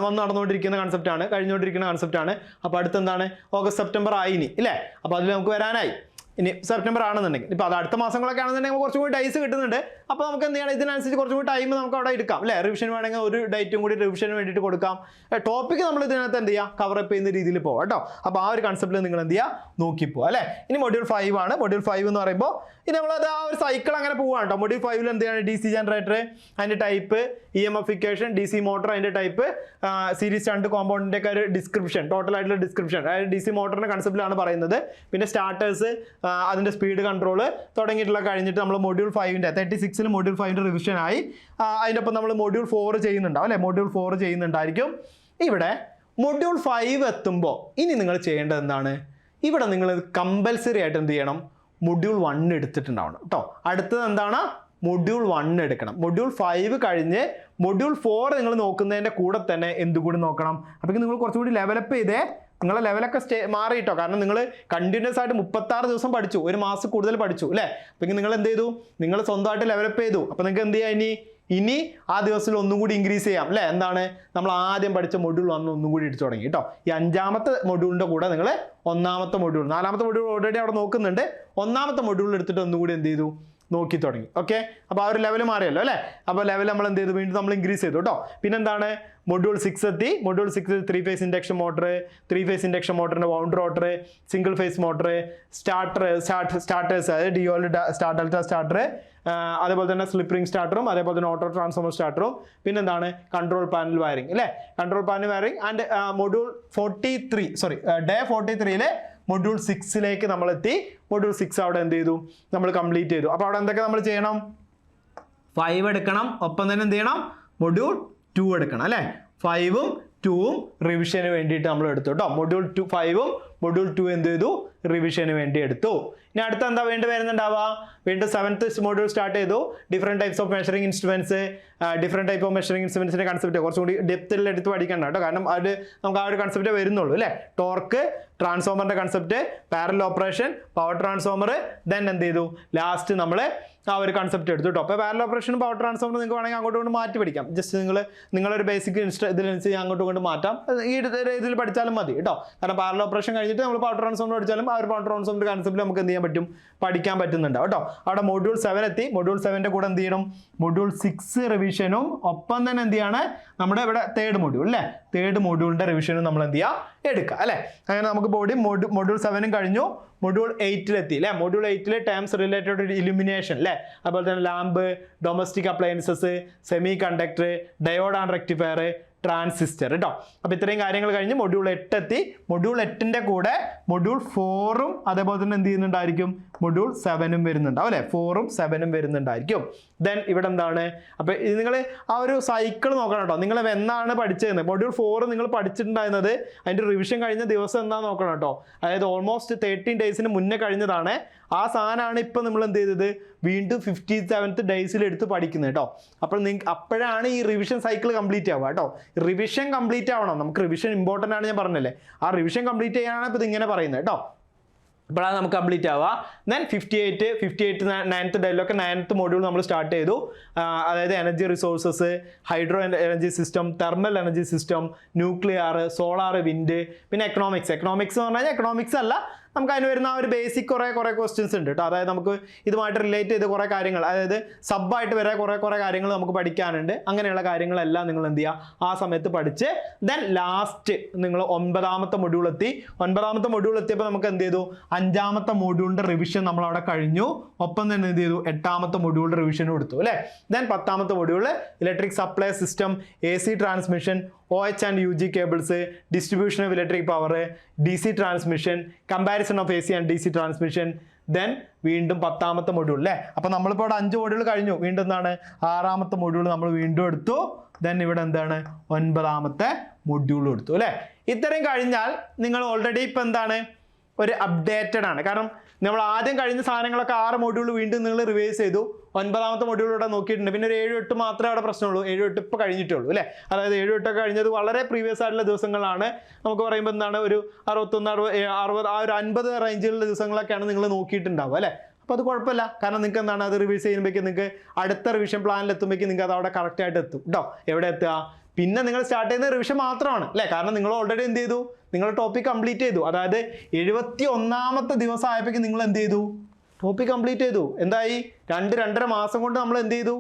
വന്ന് നടന്നുകൊണ്ടിരിക്കുന്ന കൺസെപ്റ്റാണ്, കഴിഞ്ഞുകൊണ്ടിരിക്കുന്ന കൺസെപ്റ്റാണ്. അപ്പോൾ അടുത്തെന്താണ്, ഓഗസ്റ്റ് സെപ്റ്റംബർ ആയി ഇനി ഇല്ലേ. അപ്പോൾ അതിൽ നമുക്ക് വരാനായി, ഇനി സെപ്റ്റംബർ ആണെന്നുണ്ടെങ്കിൽ ഇപ്പോൾ അത് അടുത്ത മാസങ്ങളൊക്കെ ആണെന്നുണ്ടെങ്കിൽ നമുക്ക് കുറച്ചും കൂടി ഡേയ്സ് കിട്ടുന്നുണ്ട്. അപ്പോൾ നമുക്ക് എന്ത് ചെയ്യണം, ഇതിനനുസരിച്ച് കുറച്ചും കൂടി ടൈം നമുക്ക് അവിടെ എടുക്കാം അല്ലേ. റിവിഷൻ വേണമെങ്കിൽ ഒരു ഡേറ്റും കൂടി റിവിഷന് വേണ്ടിയിട്ട് കൊടുക്കാം. ടോപ്പിക്ക് നമ്മൾ ഇതിനകത്ത് എന്ത് ചെയ്യുക, കവറപ്പ് ചെയ്യുന്ന രീതിയിൽ പോകും കേട്ടോ. അപ്പോൾ ആ ഒരു കൺസെപ്റ്റിൽ നിങ്ങൾ എന്ത് ചെയ്യുക, നോക്കിപ്പോ അല്ലേ. ഇനി മൊഡ്യൂൾ 5 ആണ്. മൊഡ്യൂൾ 5 എന്ന് പറയുമ്പോൾ ഇനി നമ്മളത് ആ ഒരു സൈക്കിൾ അങ്ങനെ പോവുകയാണ് കേട്ടോ. മൊഡ്യൂൾ 5 എന്ത് ചെയ്യാണ്, DC ജനറേറ്റർ അതിൻ്റെ ടൈപ്പ്, EMFification, DC മോട്ടർ അതിൻ്റെ ടൈപ്പ്, സീരീസ് ഷണ്ട് കോമ്പൗണ്ടിൻ്റെ ഒക്കെ ഒരു ഡിസ്ക്രിപ്ഷൻ, ടോട്ടൽ ആയിട്ടുള്ള ഡിസ്ക്രിപ്ഷൻ, അതായത് DC മോട്ടറിൻ്റെ കൺസെപ്റ്റിലാണ് പറയുന്നത്. പിന്നെ സ്റ്റാർട്ടേഴ്സ്, അതിൻ്റെ സ്പീഡ് കൺട്രോൾ തുടങ്ങിയിട്ടുള്ള കഴിഞ്ഞിട്ട് നമ്മൾ മൊഡ്യൂൾ 5ൻ്റെ 36ൽ മൊഡ്യൂൾ 5ൻ്റെ റിവിഷൻ ആയി. അതിൻ്റെ ഒപ്പം നമ്മൾ മൊഡ്യൂൾ 4 ചെയ്യുന്നുണ്ടാവും അല്ലേ, മൊഡ്യൂൾ 4 ചെയ്യുന്നുണ്ടായിരിക്കും. ഇവിടെ മൊഡ്യൂൾ 5 എത്തുമ്പോൾ ഇനി നിങ്ങൾ ചെയ്യേണ്ടത് എന്താണ്, ഇവിടെ നിങ്ങൾ കമ്പൽസറി ആയിട്ട് എന്ത് ചെയ്യണം, മൊഡ്യൂൾ 1 എടുത്തിട്ടുണ്ടാവണം കേട്ടോ. അടുത്തത് എന്താണ്, മൊഡ്യൂൾ 1 എടുക്കണം. മൊഡ്യൂൾ 5 കഴിഞ്ഞ് മൊഡ്യൂൾ 4 നിങ്ങൾ നോക്കുന്നതിൻ്റെ കൂടെ തന്നെ എന്തുകൂടി നോക്കണം. അപ്പോൾ നിങ്ങൾ കുറച്ചുകൂടി ലെവലപ്പ് ചെയ്തേ, നിങ്ങളെ ലെവലൊക്കെ മാറിയിട്ടോ. കാരണം നിങ്ങൾ കണ്ടിന്യൂസ് ആയിട്ട് 36 ദിവസം പഠിച്ചു, ഒരു മാസം കൂടുതൽ പഠിച്ചു അല്ലേ. അപ്പോൾ നിങ്ങൾ എന്ത് ചെയ്തു, നിങ്ങൾ സ്വന്തമായിട്ട് ലെവലപ്പ് ചെയ്തു. അപ്പോൾ നിങ്ങൾക്ക് എന്ത് ചെയ്യാം, ഇനി ആ ദിവസത്തിൽ ഒന്നും കൂടി ഇൻക്രീസ് ചെയ്യാം അല്ലേ. എന്താണ്, നമ്മൾ ആദ്യം പഠിച്ച മൊഡ്യൂൾ 1 ഒന്നും കൂടി എടുത്തു തുടങ്ങി കേട്ടോ. ഈ 5ാമത്തെ മൊഡ്യൂളിൻ്റെ കൂടെ നിങ്ങൾ 1ാമത്തെ മൊഡ്യൂൾ, 4ാമത്തെ മൊഡ്യൂൾ ഓൾറെഡി അവിടെ നോക്കുന്നുണ്ട്, 1ാമത്തെ മൊഡ്യൂൾ എടുത്തിട്ട് ഒന്നും കൂടി എന്ത് ചെയ്തു, നോക്കി തുടങ്ങി. ഓക്കെ, അപ്പോൾ ആ ഒരു ലെവൽ മാറിയല്ലോ അല്ലേ. അപ്പോൾ ലെവൽ നമ്മൾ എന്ത് ചെയ്തു, വീണ്ടും നമ്മൾ ഇൻക്രീസ് ചെയ്തു കേട്ടോ. പിന്നെന്താണ്, മൊഡ്യൂൾ 6 എത്തി. Module 6 3 phase induction motor, 3 phase induction മോട്ടറിൻ്റെ wound rotor, single phase motor, starters അതായത് DOL ഡെൽറ്റ സ്റ്റാർട്ടർ, അതേപോലെ തന്നെ സ്ലിപ്പ് റിംഗ് സ്റ്റാർട്ടറും അതേപോലെ തന്നെ ഓട്ടോ ട്രാൻസ്ഫോമർ സ്റ്റാർട്ടറും, പിന്നെന്താണ് കൺട്രോൾ പാനൽ വയറിംഗ് അല്ലേ. Control panel wiring and module 43 day 43ലെ മൊഡ്യൂൾ 6ലേക്ക് നമ്മൾ എത്തി. മൊഡ്യൂൾ 6 അവിടെ എന്ത് ചെയ്തു, നമ്മൾ കംപ്ലീറ്റ് ചെയ്തു. അപ്പോൾ അവിടെ എന്തൊക്കെ നമ്മൾ ചെയ്യണം, 5 എടുക്കണം, ഒപ്പം തന്നെ എന്ത് ചെയ്യണം, മൊഡ്യൂൾ 2 എടുക്കണം അല്ലേ. 5ഉം 2ഉം റിവിഷന് വേണ്ടിയിട്ട് നമ്മൾ എടുത്തു കേട്ടോ. മൊഡ്യൂൾ 5ഉം മൊഡ്യൂൾ 2 എന്ത് ചെയ്തു, റിവിഷന് വേണ്ടി എടുത്തു. ഇനി അടുത്ത എന്താ വരുന്നുണ്ടാവുക, വീണ്ടും 7th മൊഡ്യൂൾ സ്റ്റാർട്ട് ചെയ്തു. Different types of measuring instruments, different type of measuring ഇൻസ്ട്രുമെന്റ്സിൻ്റെ കൺസെപ്റ്റ് കുറച്ചും കൂടി ഡെപ്തിൽ എടുത്ത് പഠിക്കണം കേട്ടോ. കാരണം അത് നമുക്ക് ആ ഒരു കൺസെപ്റ്റ് വരുന്നുള്ളൂ അല്ലേ. ടോർക്ക്, ട്രാൻസ്ഫോമറിൻ്റെ concept, parallel operation, power transformer, then എന്ത് ചെയ്തു, ലാസ്റ്റ് നമ്മൾ ആ ഒരു കൺസെപ്റ്റ് എടുത്തു കേട്ടോ. അപ്പോൾ പാരലൽ ഓപ്പറേഷനും പവർ ട്രാൻസ്ഫോമർ നിങ്ങൾക്ക് വേണമെങ്കിൽ അങ്ങോട്ട് കൊണ്ട് മാറ്റി പഠിക്കാം. ജസ്റ്റ് നിങ്ങളൊരു ബേസിക് ഇതിനനുസരിച്ച് അങ്ങോട്ടും കൊണ്ട് മാറ്റാം. ഈ ഇതിൽ പഠിച്ചാലും മതി കേട്ടോ. കാരണം പാരലൽ ഓപ്പറേഷൻ കഴിഞ്ഞിട്ട് നമ്മൾ പവർ ട്രാൻസ്ഫോമർ പഠിച്ചാലും ആ ഒരു പവർ ട്രാൻസ്ഫോമർ കൺസെപ്റ്റ് നമുക്ക് എന്ത് ചെയ്യാൻ പറ്റും, പഠിക്കാൻ പറ്റുന്നുണ്ട് കേട്ടോ. അവിടെ മൊഡ്യൂൾ 7 എത്തി. മൊഡ്യൂൾ 7ൻ്റെ കൂടെ എന്ത് ചെയ്യണം, മൊഡ്യൂൾ 6 റിവിഷനും ഒപ്പം തന്നെ എന്ത് ചെയ്യാണ്, നമ്മുടെ ഇവിടെ 3rd മൊഡ്യൂൾ അല്ലേ, 3rd മൊഡ്യൂളിൻ്റെ റിവിഷനും നമ്മൾ എന്ത് ചെയ്യുക, എടുക്കുക അല്ലേ. അങ്ങനെ നമുക്ക് മൊഡ്യൂൾ 7 കഴിഞ്ഞു. മൊഡ്യൂൾ 8 അല്ലേ. Module 8 terms related to illumination അല്ലേ. അതുപോലെ തന്നെ lamp, domestic appliances, semiconductor, diode and rectifier, transistor കേട്ടോ. അപ്പോൾ ഇത്രയും കാര്യങ്ങൾ കഴിഞ്ഞ് മൊഡ്യൂൾ 8 എത്തി. മൊഡ്യൂൾ 8ന്റെ കൂടെ മൊഡ്യൂൾ 4ഉം അതേപോലെ തന്നെ എന്ത് ചെയ്യുന്നുണ്ടായിരിക്കും, മൊഡ്യൂൾ 7ഉം വരുന്നുണ്ടാവും അല്ലേ, 4ഉം 7ഉം വരുന്നുണ്ടായിരിക്കും. ദെൻ ഇവിടെ എന്താണ്, അപ്പോൾ ഇത് നിങ്ങൾ ആ ഒരു സൈക്കിൾ നോക്കണം കേട്ടോ. നിങ്ങൾ എന്നാണ് പഠിച്ചതെന്ന്, മൊഡ്യൂൾ 4 നിങ്ങൾ പഠിച്ചിട്ടുണ്ടായിരുന്നത് അതിൻ്റെ റിവിഷൻ കഴിഞ്ഞ ദിവസം എന്താ നോക്കണം കേട്ടോ. അതായത് ഓൾമോസ്റ്റ് 13 ഡേയ്സിന് മുന്നേ കഴിഞ്ഞതാണ്. ആ സാധനമാണ് ഇപ്പം നമ്മൾ എന്ത് ചെയ്തത് വീണ്ടും 57th ഡേയ്സിൽ എടുത്ത് പഠിക്കുന്നത് കേട്ടോ. അപ്പോൾ അപ്പോഴാണ് ഈ റിവിഷൻ സൈക്കിൾ കംപ്ലീറ്റ് ആവുക കേട്ടോ. റിവിഷൻ കംപ്ലീറ്റ് ആവണം, നമുക്ക് റിവിഷൻ ഇമ്പോർട്ടൻ്റ് ആണ്, ഞാൻ പറഞ്ഞല്ലേ. ആ റിവിഷൻ കംപ്ലീറ്റ് ചെയ്യാനാണ് ഇപ്പോൾ ഇതിങ്ങനെ പറയുന്നത് കേട്ടോ. ഇപ്പോഴാണ് നമുക്ക് കംപ്ലീറ്റ് ആവുക. ദെൻ 58 9th ഡേയിലൊക്കെ 9th മൊഡ്യൂൾ നമ്മൾ സ്റ്റാർട്ട് ചെയ്തു. അതായത് energy resources, hydro energy system, thermal energy system, nuclear, solar, wind, പിന്നെ എക്കണോമിക്സ് എന്ന് പറഞ്ഞു കഴിഞ്ഞാൽ എക്കണോമിക്സ് അല്ല, നമുക്ക് അതിന് വരുന്ന ആ ഒരു ബേസിക് കുറേ ക്വസ്റ്റ്യൻസ് ഉണ്ട് കേട്ടോ. അതായത് നമുക്ക് ഇതുമായിട്ട് റിലേറ്റ് ചെയ്ത് കുറേ കാര്യങ്ങൾ, അതായത് സബ്ബായിട്ട് വരെ കുറേ കാര്യങ്ങൾ നമുക്ക് പഠിക്കാനുണ്ട്. അങ്ങനെയുള്ള കാര്യങ്ങളെല്ലാം നിങ്ങൾ എന്ത് ചെയ്യുക, ആ സമയത്ത് പഠിച്ച് ദെൻ ലാസ്റ്റ് നിങ്ങൾ 9ാമത്തെ മൊഡ്യൂൾ എത്തി. 9ാമത്തെ മൊഡ്യൂൾ എത്തിയപ്പോൾ നമുക്ക് എന്ത് ചെയ്തു, 5ാമത്തെ മൊഡ്യൂളിൻ്റെ റിവിഷൻ നമ്മൾ അവിടെ കഴിഞ്ഞു. ഒപ്പം തന്നെ എന്ത് ചെയ്തു, 8ാമത്തെ മൊഡ്യൂളിൻ്റെ റിവിഷനും എടുത്തു അല്ലേ. ദെൻ 10ാമത്തെ module electric supply system, AC transmission, OH and UG cables, distribution of electric power, DC transmission, comparison of AC and DC transmission. Then വീണ്ടും 10ാമത്തെ മൊഡ്യൂൾ അല്ലേ. അപ്പോൾ നമ്മളിപ്പോൾ ഇവിടെ 5 മൊഡ്യൂൾ കഴിഞ്ഞു. വീണ്ടും എന്താണ്, 6ാമത്തെ മൊഡ്യൂൾ നമ്മൾ വീണ്ടും എടുത്തു. ദെൻ ഇവിടെ എന്താണ്, 9ാമത്തെ മൊഡ്യൂളും എടുത്തു അല്ലേ. ഇത്രയും കഴിഞ്ഞാൽ നിങ്ങൾ ഓൾറെഡി ഇപ്പം എന്താണ്, ഒരു അപ്ഡേറ്റഡ് ആണ്. കാരണം നമ്മൾ ആദ്യം കഴിഞ്ഞ സാധനങ്ങളൊക്കെ 6 മൊഡ്യൂൾ വീണ്ടും നിങ്ങൾ റിവൈസ് ചെയ്തു. 9ാമത്തെ മൊഡ്യൂൾ ഇവിടെ നോക്കിയിട്ടുണ്ട്. പിന്നെ ഒരു 7-8 മാത്രമേ അവിടെ പ്രശ്നമുള്ളൂ. 7-8 ഇപ്പോൾ കഴിഞ്ഞിട്ടേ ഉള്ളൂ അല്ലേ. അതായത് 7-8 ഒക്കെ കഴിഞ്ഞത് വളരെ പ്രീവിയസ് ആയിട്ടുള്ള ദിവസങ്ങളാണ്. നമുക്ക് പറയുമ്പോൾ എന്താണ്, ഒരു 61, 60, ആ ഒരു 50 റേഞ്ചിലുള്ള ദിവസങ്ങളൊക്കെയാണ് നിങ്ങൾ നോക്കിയിട്ടുണ്ടാവുക അല്ലേ. അപ്പോൾ അത് കുഴപ്പമില്ല. കാരണം നിങ്ങൾക്ക് എന്താണ്, അത് റിവൈസ് ചെയ്യുമ്പോഴേക്കും നിങ്ങൾക്ക് അടുത്ത റിവിഷൻ പ്ലാനിൽ എത്തുമ്പോഴേക്കും നിങ്ങൾക്ക് അത് അവിടെ കറക്റ്റായിട്ട് എത്തും കേട്ടോ. എവിടെ എത്തുക, പിന്നെ നിങ്ങൾ സ്റ്റാർട്ട് ചെയ്യുന്ന റിവിഷൻ മാത്രമാണ് അല്ലേ. കാരണം നിങ്ങൾ ഓൾറെഡി എന്ത് ചെയ്തു, നിങ്ങൾ ടോപ്പിക് കംപ്ലീറ്റ് ചെയ്തു. അതായത് 71ാമത്തെ ദിവസം ആയപ്പോഴേക്കും നിങ്ങൾ എന്ത് ചെയ്തു, ടോപ്പിക് കംപ്ലീറ്റ് ചെയ്തു. എന്തായി, 2-2.5 മാസം കൊണ്ട് നമ്മൾ എന്ത് ചെയ്തു,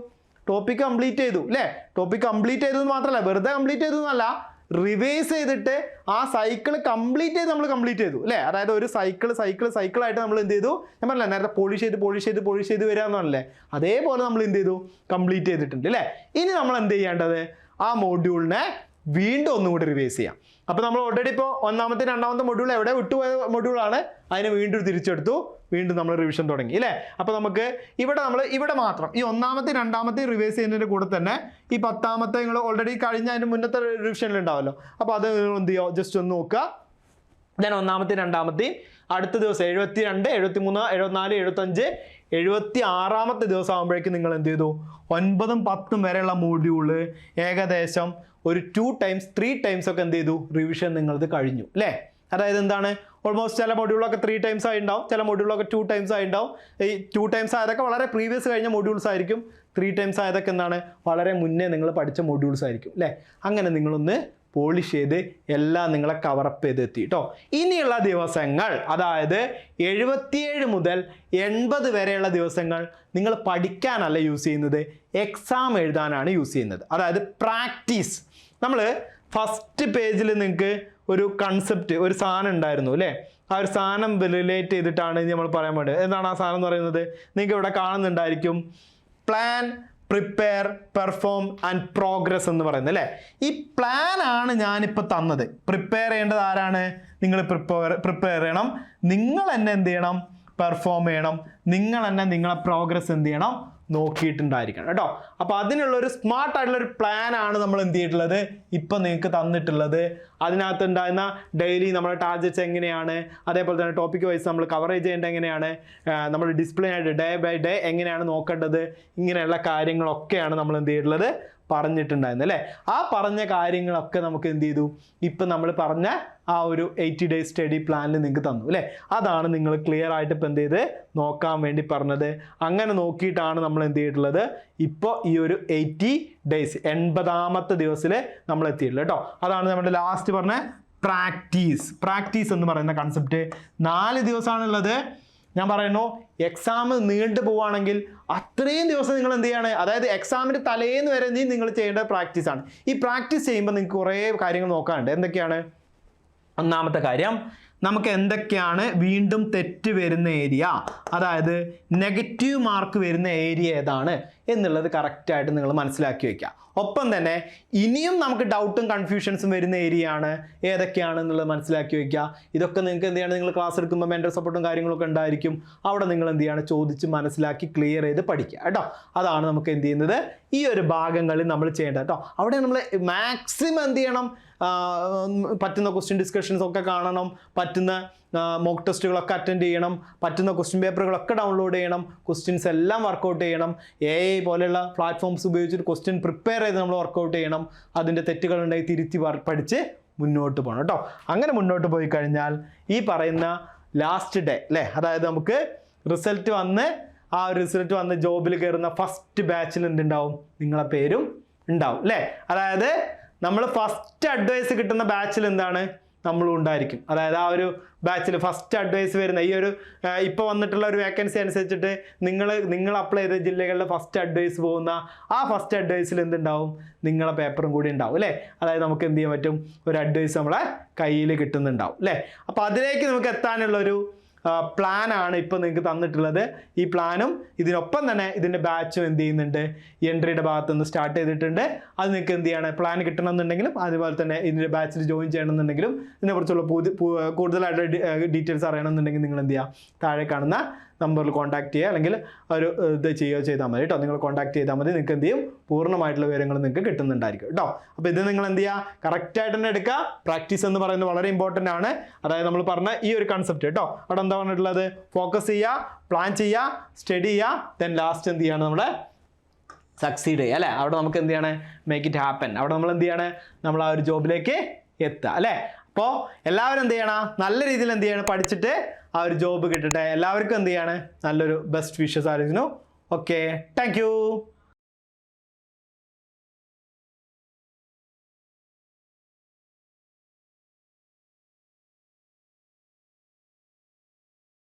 ടോപ്പിക് കംപ്ലീറ്റ് ചെയ്തു അല്ലേ. ടോപ്പിക് കംപ്ലീറ്റ് ചെയ്തതെന്ന് മാത്രമല്ല, വെറുതെ കംപ്ലീറ്റ് ചെയ്തതെന്നല്ല, റിവൈസ് ചെയ്തിട്ട് ആ സൈക്കിൾ കംപ്ലീറ്റ് ചെയ്ത് നമ്മൾ കംപ്ലീറ്റ് ചെയ്തു അല്ലേ. അതായത് ഒരു സൈക്കിളായിട്ട് നമ്മൾ എന്ത് ചെയ്തു, ഞാൻ പറഞ്ഞില്ല നേരത്തെ പോളിഷ് ചെയ്ത് വരിക എന്നല്ലേ, അതേപോലെ നമ്മൾ എന്ത് ചെയ്തു, കംപ്ലീറ്റ് ചെയ്തിട്ടുണ്ട് അല്ലേ. ഇനി നമ്മൾ എന്ത് ചെയ്യേണ്ടത്, ആ മൊഡ്യൂളിനെ വീണ്ടും ഒന്നും കൂടി റിവൈസ് ചെയ്യാം. അപ്പോൾ നമ്മൾ ഓൾറെഡി ഇപ്പോൾ 1ാമത്തെ 2ാമത്തെ മൊഡ്യൂൾ എവിടെ വിട്ടുപോയ മൊഡ്യൂളാണ്, അതിനെ വീണ്ടും തിരിച്ചെടുത്തു, വീണ്ടും നമ്മൾ റിവിഷൻ തുടങ്ങി അല്ലേ. അപ്പോൾ നമുക്ക് ഇവിടെ മാത്രം ഈ 1ാമത്തെ 2ാമത്തെ റിവൈസ് ചെയ്യുന്നതിൻ്റെ കൂടെ തന്നെ ഈ 10ാമത്തെ നിങ്ങൾ ഓൾറെഡി കഴിഞ്ഞ അതിൻ്റെ മുന്നത്തെ റിവിഷനിലുണ്ടാവല്ലോ. അപ്പോൾ അത് എന്ത് ചെയ്യുക, ജസ്റ്റ് ഒന്ന് നോക്കുക. ദെൻ 1ാമത്തെ 2ാമത്തെയും അടുത്ത ദിവസം 72, 73, 74, 75, 76ാമത്തെ ദിവസം ആകുമ്പോഴേക്കും നിങ്ങൾ എന്ത് ചെയ്തു, 9ഉം 10ഉം വരെയുള്ള മൊഡ്യൂള് ഏകദേശം ഒരു 2 times 3 times ഒക്കെ എന്ത് ചെയ്തു, റിവിഷൻ നിങ്ങളത് കഴിഞ്ഞു അല്ലേ. അതായത് എന്താണ്, ഓൾമോസ്റ്റ് ചില മൊഡ്യൂളൊക്കെ 3 times ആയിട്ടുണ്ടാവും, ചില മൊഡ്യൂളൊക്കെ 2 times ആയിട്ടുണ്ടാവും. ഈ 2 times ആയതൊക്കെ വളരെ പ്രീവിയസ് കഴിഞ്ഞ മൊഡ്യൂൾസ് ആയിരിക്കും. 3 times ആയതൊക്കെ എന്താണ്, വളരെ മുന്നേ നിങ്ങൾ പഠിച്ച മൊഡ്യൂൾസ് ആയിരിക്കും അല്ലേ. അങ്ങനെ നിങ്ങളൊന്ന് പോളിഷ് ചെയ്ത് എല്ലാം നിങ്ങളെ കവറപ്പ് ചെയ്ത് എത്തി കേട്ടോ. ഇനിയുള്ള ദിവസങ്ങൾ, അതായത് 77 മുതൽ 80 വരെയുള്ള ദിവസങ്ങൾ നിങ്ങൾ പഠിക്കാനല്ല യൂസ് ചെയ്യുന്നത്, എക്സാം എഴുതാനാണ് യൂസ് ചെയ്യുന്നത്. അതായത് പ്രാക്ടീസ്. നമ്മൾ ഫസ്റ്റ് പേജിൽ നിങ്ങൾക്ക് ഒരു കൺസെപ്റ്റ്, ഒരു സാധനം ഉണ്ടായിരുന്നു അല്ലേ. ആ ഒരു സാധനം റിലേറ്റ് ചെയ്തിട്ടാണ് നമ്മൾ പറയാൻ വേണ്ടത്. എന്താണ് ആ സാധനം എന്ന് പറയുന്നത്, നിങ്ങൾക്ക് ഇവിടെ കാണുന്നുണ്ടായിരിക്കും, plan, prepare, perform and progress എന്ന് പറയുന്നത് അല്ലേ. ഈ പ്ലാൻ ആണ് ഞാനിപ്പോൾ തന്നത്. പ്രിപ്പയർ ചെയ്യേണ്ടത് ആരാണ്, നിങ്ങൾ പ്രിപ്പയർ ചെയ്യണം. നിങ്ങൾ തന്നെ എന്ത് ചെയ്യണം, പെർഫോം ചെയ്യണം. നിങ്ങൾ തന്നെ നിങ്ങളെ പ്രോഗ്രസ് എന്ത് ചെയ്യണം, നോക്കിയിട്ടുണ്ടായിരിക്കണം കേട്ടോ. അപ്പോൾ അതിനുള്ളൊരു സ്മാർട്ട് ആയിട്ടുള്ളൊരു പ്ലാൻ ആണ് നമ്മൾ എന്ത് ചെയ്തിട്ടുള്ളത്, ഇപ്പം നിങ്ങൾക്ക് തന്നിട്ടുള്ളത്. അതിനകത്ത് ഉണ്ടായിരുന്ന ഡെയിലി നമ്മുടെ ടാർഗറ്റ്സ് എങ്ങനെയാണ്, അതേപോലെ തന്നെ ടോപ്പിക് വൈസ് നമ്മൾ കവറേജ് ചെയ്യേണ്ടത് എങ്ങനെയാണ്, നമ്മൾ ഡിസിപ്ലിൻ ആയിട്ട് ഡേ ബൈ ഡേ എങ്ങനെയാണ് നോക്കേണ്ടത്, ഇങ്ങനെയുള്ള കാര്യങ്ങളൊക്കെയാണ് നമ്മൾ എന്ത് ചെയ്തിട്ടുള്ളത്, പറഞ്ഞിട്ടുണ്ടായിരുന്നു അല്ലേ. ആ പറഞ്ഞ കാര്യങ്ങളൊക്കെ നമുക്ക് എന്ത് ചെയ്തു, ഇപ്പം നമ്മൾ പറഞ്ഞ ആ ഒരു 80 days സ്റ്റഡി പ്ലാനിൽ നിങ്ങൾക്ക് തന്നു അല്ലേ. അതാണ് നിങ്ങൾ ക്ലിയർ ആയിട്ട് ഇപ്പം എന്ത് ചെയ്ത് നോക്കാൻ വേണ്ടി പറഞ്ഞത്. അങ്ങനെ നോക്കിയിട്ടാണ് നമ്മൾ എന്ത് ചെയ്തിട്ടുള്ളത്, ഇപ്പോൾ ഈ ഒരു 80 days 80ാമത്തെ ദിവസത്തിൽ നമ്മൾ എത്തിയിട്ടുള്ളത് കേട്ടോ. അതാണ് നമ്മുടെ ലാസ്റ്റ് പറഞ്ഞ പ്രാക്ടീസ് എന്ന് പറയുന്ന കൺസെപ്റ്റ്. 4 ദിവസമാണുള്ളത്. ഞാൻ പറയുന്നു, എക്സാം നീണ്ടു പോവുകയാണെങ്കിൽ അത്രയും ദിവസം നിങ്ങൾ എന്ത് ചെയ്യാണ്, അതായത് എക്സാമിൻ്റെ തലേന്ന് വരെ നിങ്ങൾ ചെയ്യേണ്ട പ്രാക്ടീസാണ്. ഈ പ്രാക്ടീസ് ചെയ്യുമ്പോൾ നിങ്ങൾക്ക് കുറേ കാര്യങ്ങൾ നോക്കാനുണ്ട്. എന്തൊക്കെയാണ്? ഒന്നാമത്തെ കാര്യം, നമുക്ക് എന്തൊക്കെയാണ് വീണ്ടും തെറ്റ് വരുന്ന ഏരിയ, അതായത് നെഗറ്റീവ് മാർക്ക് വരുന്ന ഏരിയ ഏതാണ് എന്നുള്ളത് കറക്റ്റായിട്ട് നിങ്ങൾ മനസ്സിലാക്കി വയ്ക്കുക. ഒപ്പം തന്നെ ഇനിയും നമുക്ക് ഡൗട്ടും കൺഫ്യൂഷൻസും വരുന്ന ഏരിയ ആണ് ഏതൊക്കെയാണെന്നുള്ളത് മനസ്സിലാക്കി വയ്ക്കുക. ഇതൊക്കെ നിങ്ങൾക്ക് എന്ത് ചെയ്യണം, നിങ്ങൾ ക്ലാസ് എടുക്കുമ്പോൾ മെൻ്റൽ സപ്പോർട്ടും കാര്യങ്ങളൊക്കെ ഉണ്ടായിരിക്കും. അവിടെ നിങ്ങൾ എന്ത് ചെയ്യണം, ചോദിച്ച് മനസ്സിലാക്കി ക്ലിയർ ചെയ്ത് പഠിക്കുക കേട്ടോ. അതാണ് നമുക്ക് എന്ത് ചെയ്യുന്നത് ഈ ഒരു ഭാഗങ്ങളിൽ നമ്മൾ ചെയ്യേണ്ടത് കേട്ടോ. അവിടെ നമ്മൾ മാക്സിമം എന്ത് ചെയ്യണം, പറ്റുന്ന ക്വസ്റ്റ്യൻ ഡിസ്കഷൻസ് ഒക്കെ കാണണം, പറ്റുന്ന മോക്ക് ടെസ്റ്റുകളൊക്കെ അറ്റൻഡ് ചെയ്യണം, പറ്റുന്ന ക്വസ്റ്റ്യൻ പേപ്പറുകളൊക്കെ ഡൗൺലോഡ് ചെയ്യണം, ക്വസ്റ്റ്യൻസ് എല്ലാം വർക്കൗട്ട് ചെയ്യണം. AI പോലെയുള്ള പ്ലാറ്റ്ഫോംസ് ഉപയോഗിച്ചിട്ട് ക്വസ്റ്റ്യൻ പ്രിപ്പയർ ചെയ്ത് നമ്മൾ വർക്കൗട്ട് ചെയ്യണം. അതിൻ്റെ തെറ്റുകളുണ്ടെങ്കിൽ തിരുത്തി പഠിച്ച് മുന്നോട്ട് പോകണം കേട്ടോ. അങ്ങനെ മുന്നോട്ട് പോയി കഴിഞ്ഞാൽ ഈ പറയുന്ന ലാസ്റ്റ് ഡേ അല്ലേ, അതായത് നമുക്ക് റിസൾട്ട് വന്ന് ആ ഒരു റിസൾട്ട് വന്ന് ജോബിൽ കയറുന്ന ഫസ്റ്റ് ബാച്ചിൽ എന്തുണ്ടാവും, നിങ്ങളെ പേരും ഉണ്ടാവും അല്ലേ. അതായത് നമ്മൾ ഫസ്റ്റ് അഡ്വൈസ് കിട്ടുന്ന ബാച്ചിൽ എന്താണ്, നമ്മളും ഉണ്ടായിരിക്കും. അതായത് ആ ഒരു ബാച്ചിൽ ഫസ്റ്റ് അഡ്വൈസ് വരുന്ന ഈ ഒരു ഇപ്പോൾ വന്നിട്ടുള്ള ഒരു വേക്കൻസി അനുസരിച്ചിട്ട് നിങ്ങൾ അപ്ലൈ ചെയ്ത ജില്ലകളിലെ ഫസ്റ്റ് അഡ്വൈസ് പോകുന്ന ആ ഫസ്റ്റ് അഡ്വൈസിൽ എന്തുണ്ടാവും, നിങ്ങളെ പേപ്പറും കൂടി ഉണ്ടാവും അല്ലേ. അതായത് നമുക്ക് എന്ത് ചെയ്യാൻ പറ്റും, ഒരു അഡ്വൈസ് നമ്മളെ കയ്യിൽ കിട്ടുന്നുണ്ടാവും അല്ലേ. അപ്പോൾ അതിലേക്ക് നമുക്ക് എത്താനുള്ളൊരു പ്ലാനാണ് ഇപ്പോൾ നിങ്ങൾക്ക് തന്നിട്ടുള്ളത്. ഈ പ്ലാനും ഇതിനൊപ്പം തന്നെ ഇതിൻ്റെ ബാച്ചും എന്ത് ചെയ്യുന്നുണ്ട്, എൻട്രിയുടെ ഭാഗത്ത് നിന്ന് സ്റ്റാർട്ട് ചെയ്തിട്ടുണ്ട്. അത് നിങ്ങൾക്ക് എന്ത് ചെയ്യണം, പ്ലാൻ കിട്ടണമെന്നുണ്ടെങ്കിലും അതുപോലെ തന്നെ ഇതിൻ്റെ ബാച്ചിൽ ജോയിൻ ചെയ്യണമെന്നുണ്ടെങ്കിലും ഇതിനെക്കുറിച്ചുള്ള കൂടുതലായിട്ട് ഡീറ്റെയിൽസ് അറിയണമെന്നുണ്ടെങ്കിൽ നിങ്ങൾ എന്ത് ചെയ്യുക, താഴെ കാണുന്ന നമ്പറിൽ കോൺടാക്ട് ചെയ്യുക, അല്ലെങ്കിൽ ഒരു ഇത് ചെയ്താൽ മതി കേട്ടോ. നിങ്ങൾ കോൺടാക്ട് ചെയ്താൽ മതി, നിങ്ങൾക്ക് എന്ത് ചെയ്യും, പൂർണ്ണമായിട്ടുള്ള വിവരങ്ങൾ നിങ്ങൾക്ക് കിട്ടുന്നുണ്ടായിരിക്കും കേട്ടോ. അപ്പോൾ ഇത് നിങ്ങൾ എന്ത് ചെയ്യുക, കറക്റ്റായിട്ട് തന്നെ എടുക്കുക. പ്രാക്ടീസ് എന്ന് പറയുന്നത് വളരെ ഇമ്പോർട്ടൻ്റ് ആണ്. അതായത് നമ്മൾ പറഞ്ഞ ഈ ഒരു കൺസെപ്റ്റ് കേട്ടോ. അവിടെ എന്താ പറഞ്ഞിട്ടുള്ളത്, ഫോക്കസ് ചെയ്യുക, പ്ലാൻ ചെയ്യുക, സ്റ്റഡി ചെയ്യുക, ദെൻ ലാസ്റ്റ് എന്ത് ചെയ്യാണ്, നമ്മുടെ സക്സീഡ് ചെയ്യുക അല്ലേ. അവിടെ നമുക്ക് എന്ത് ചെയ്യണം, മേക്ക് ഇറ്റ് ഹാപ്പൻ. അവിടെ നമ്മൾ എന്ത് ചെയ്യണം, നമ്മൾ ആ ഒരു ജോബിലേക്ക് എത്തുക അല്ലേ. അപ്പോൾ എല്ലാവരും എന്ത് ചെയ്യണം, നല്ല രീതിയിൽ എന്ത് ചെയ്യണം, പഠിച്ചിട്ട് ആ ഒരു ജോബ് കിട്ടട്ടെ. എല്ലാവർക്കും എന്ത് ചെയ്യാണ്, നല്ലൊരു ബെസ്റ്റ് വിഷസ് ആയിരുന്നു. Okay, thank you.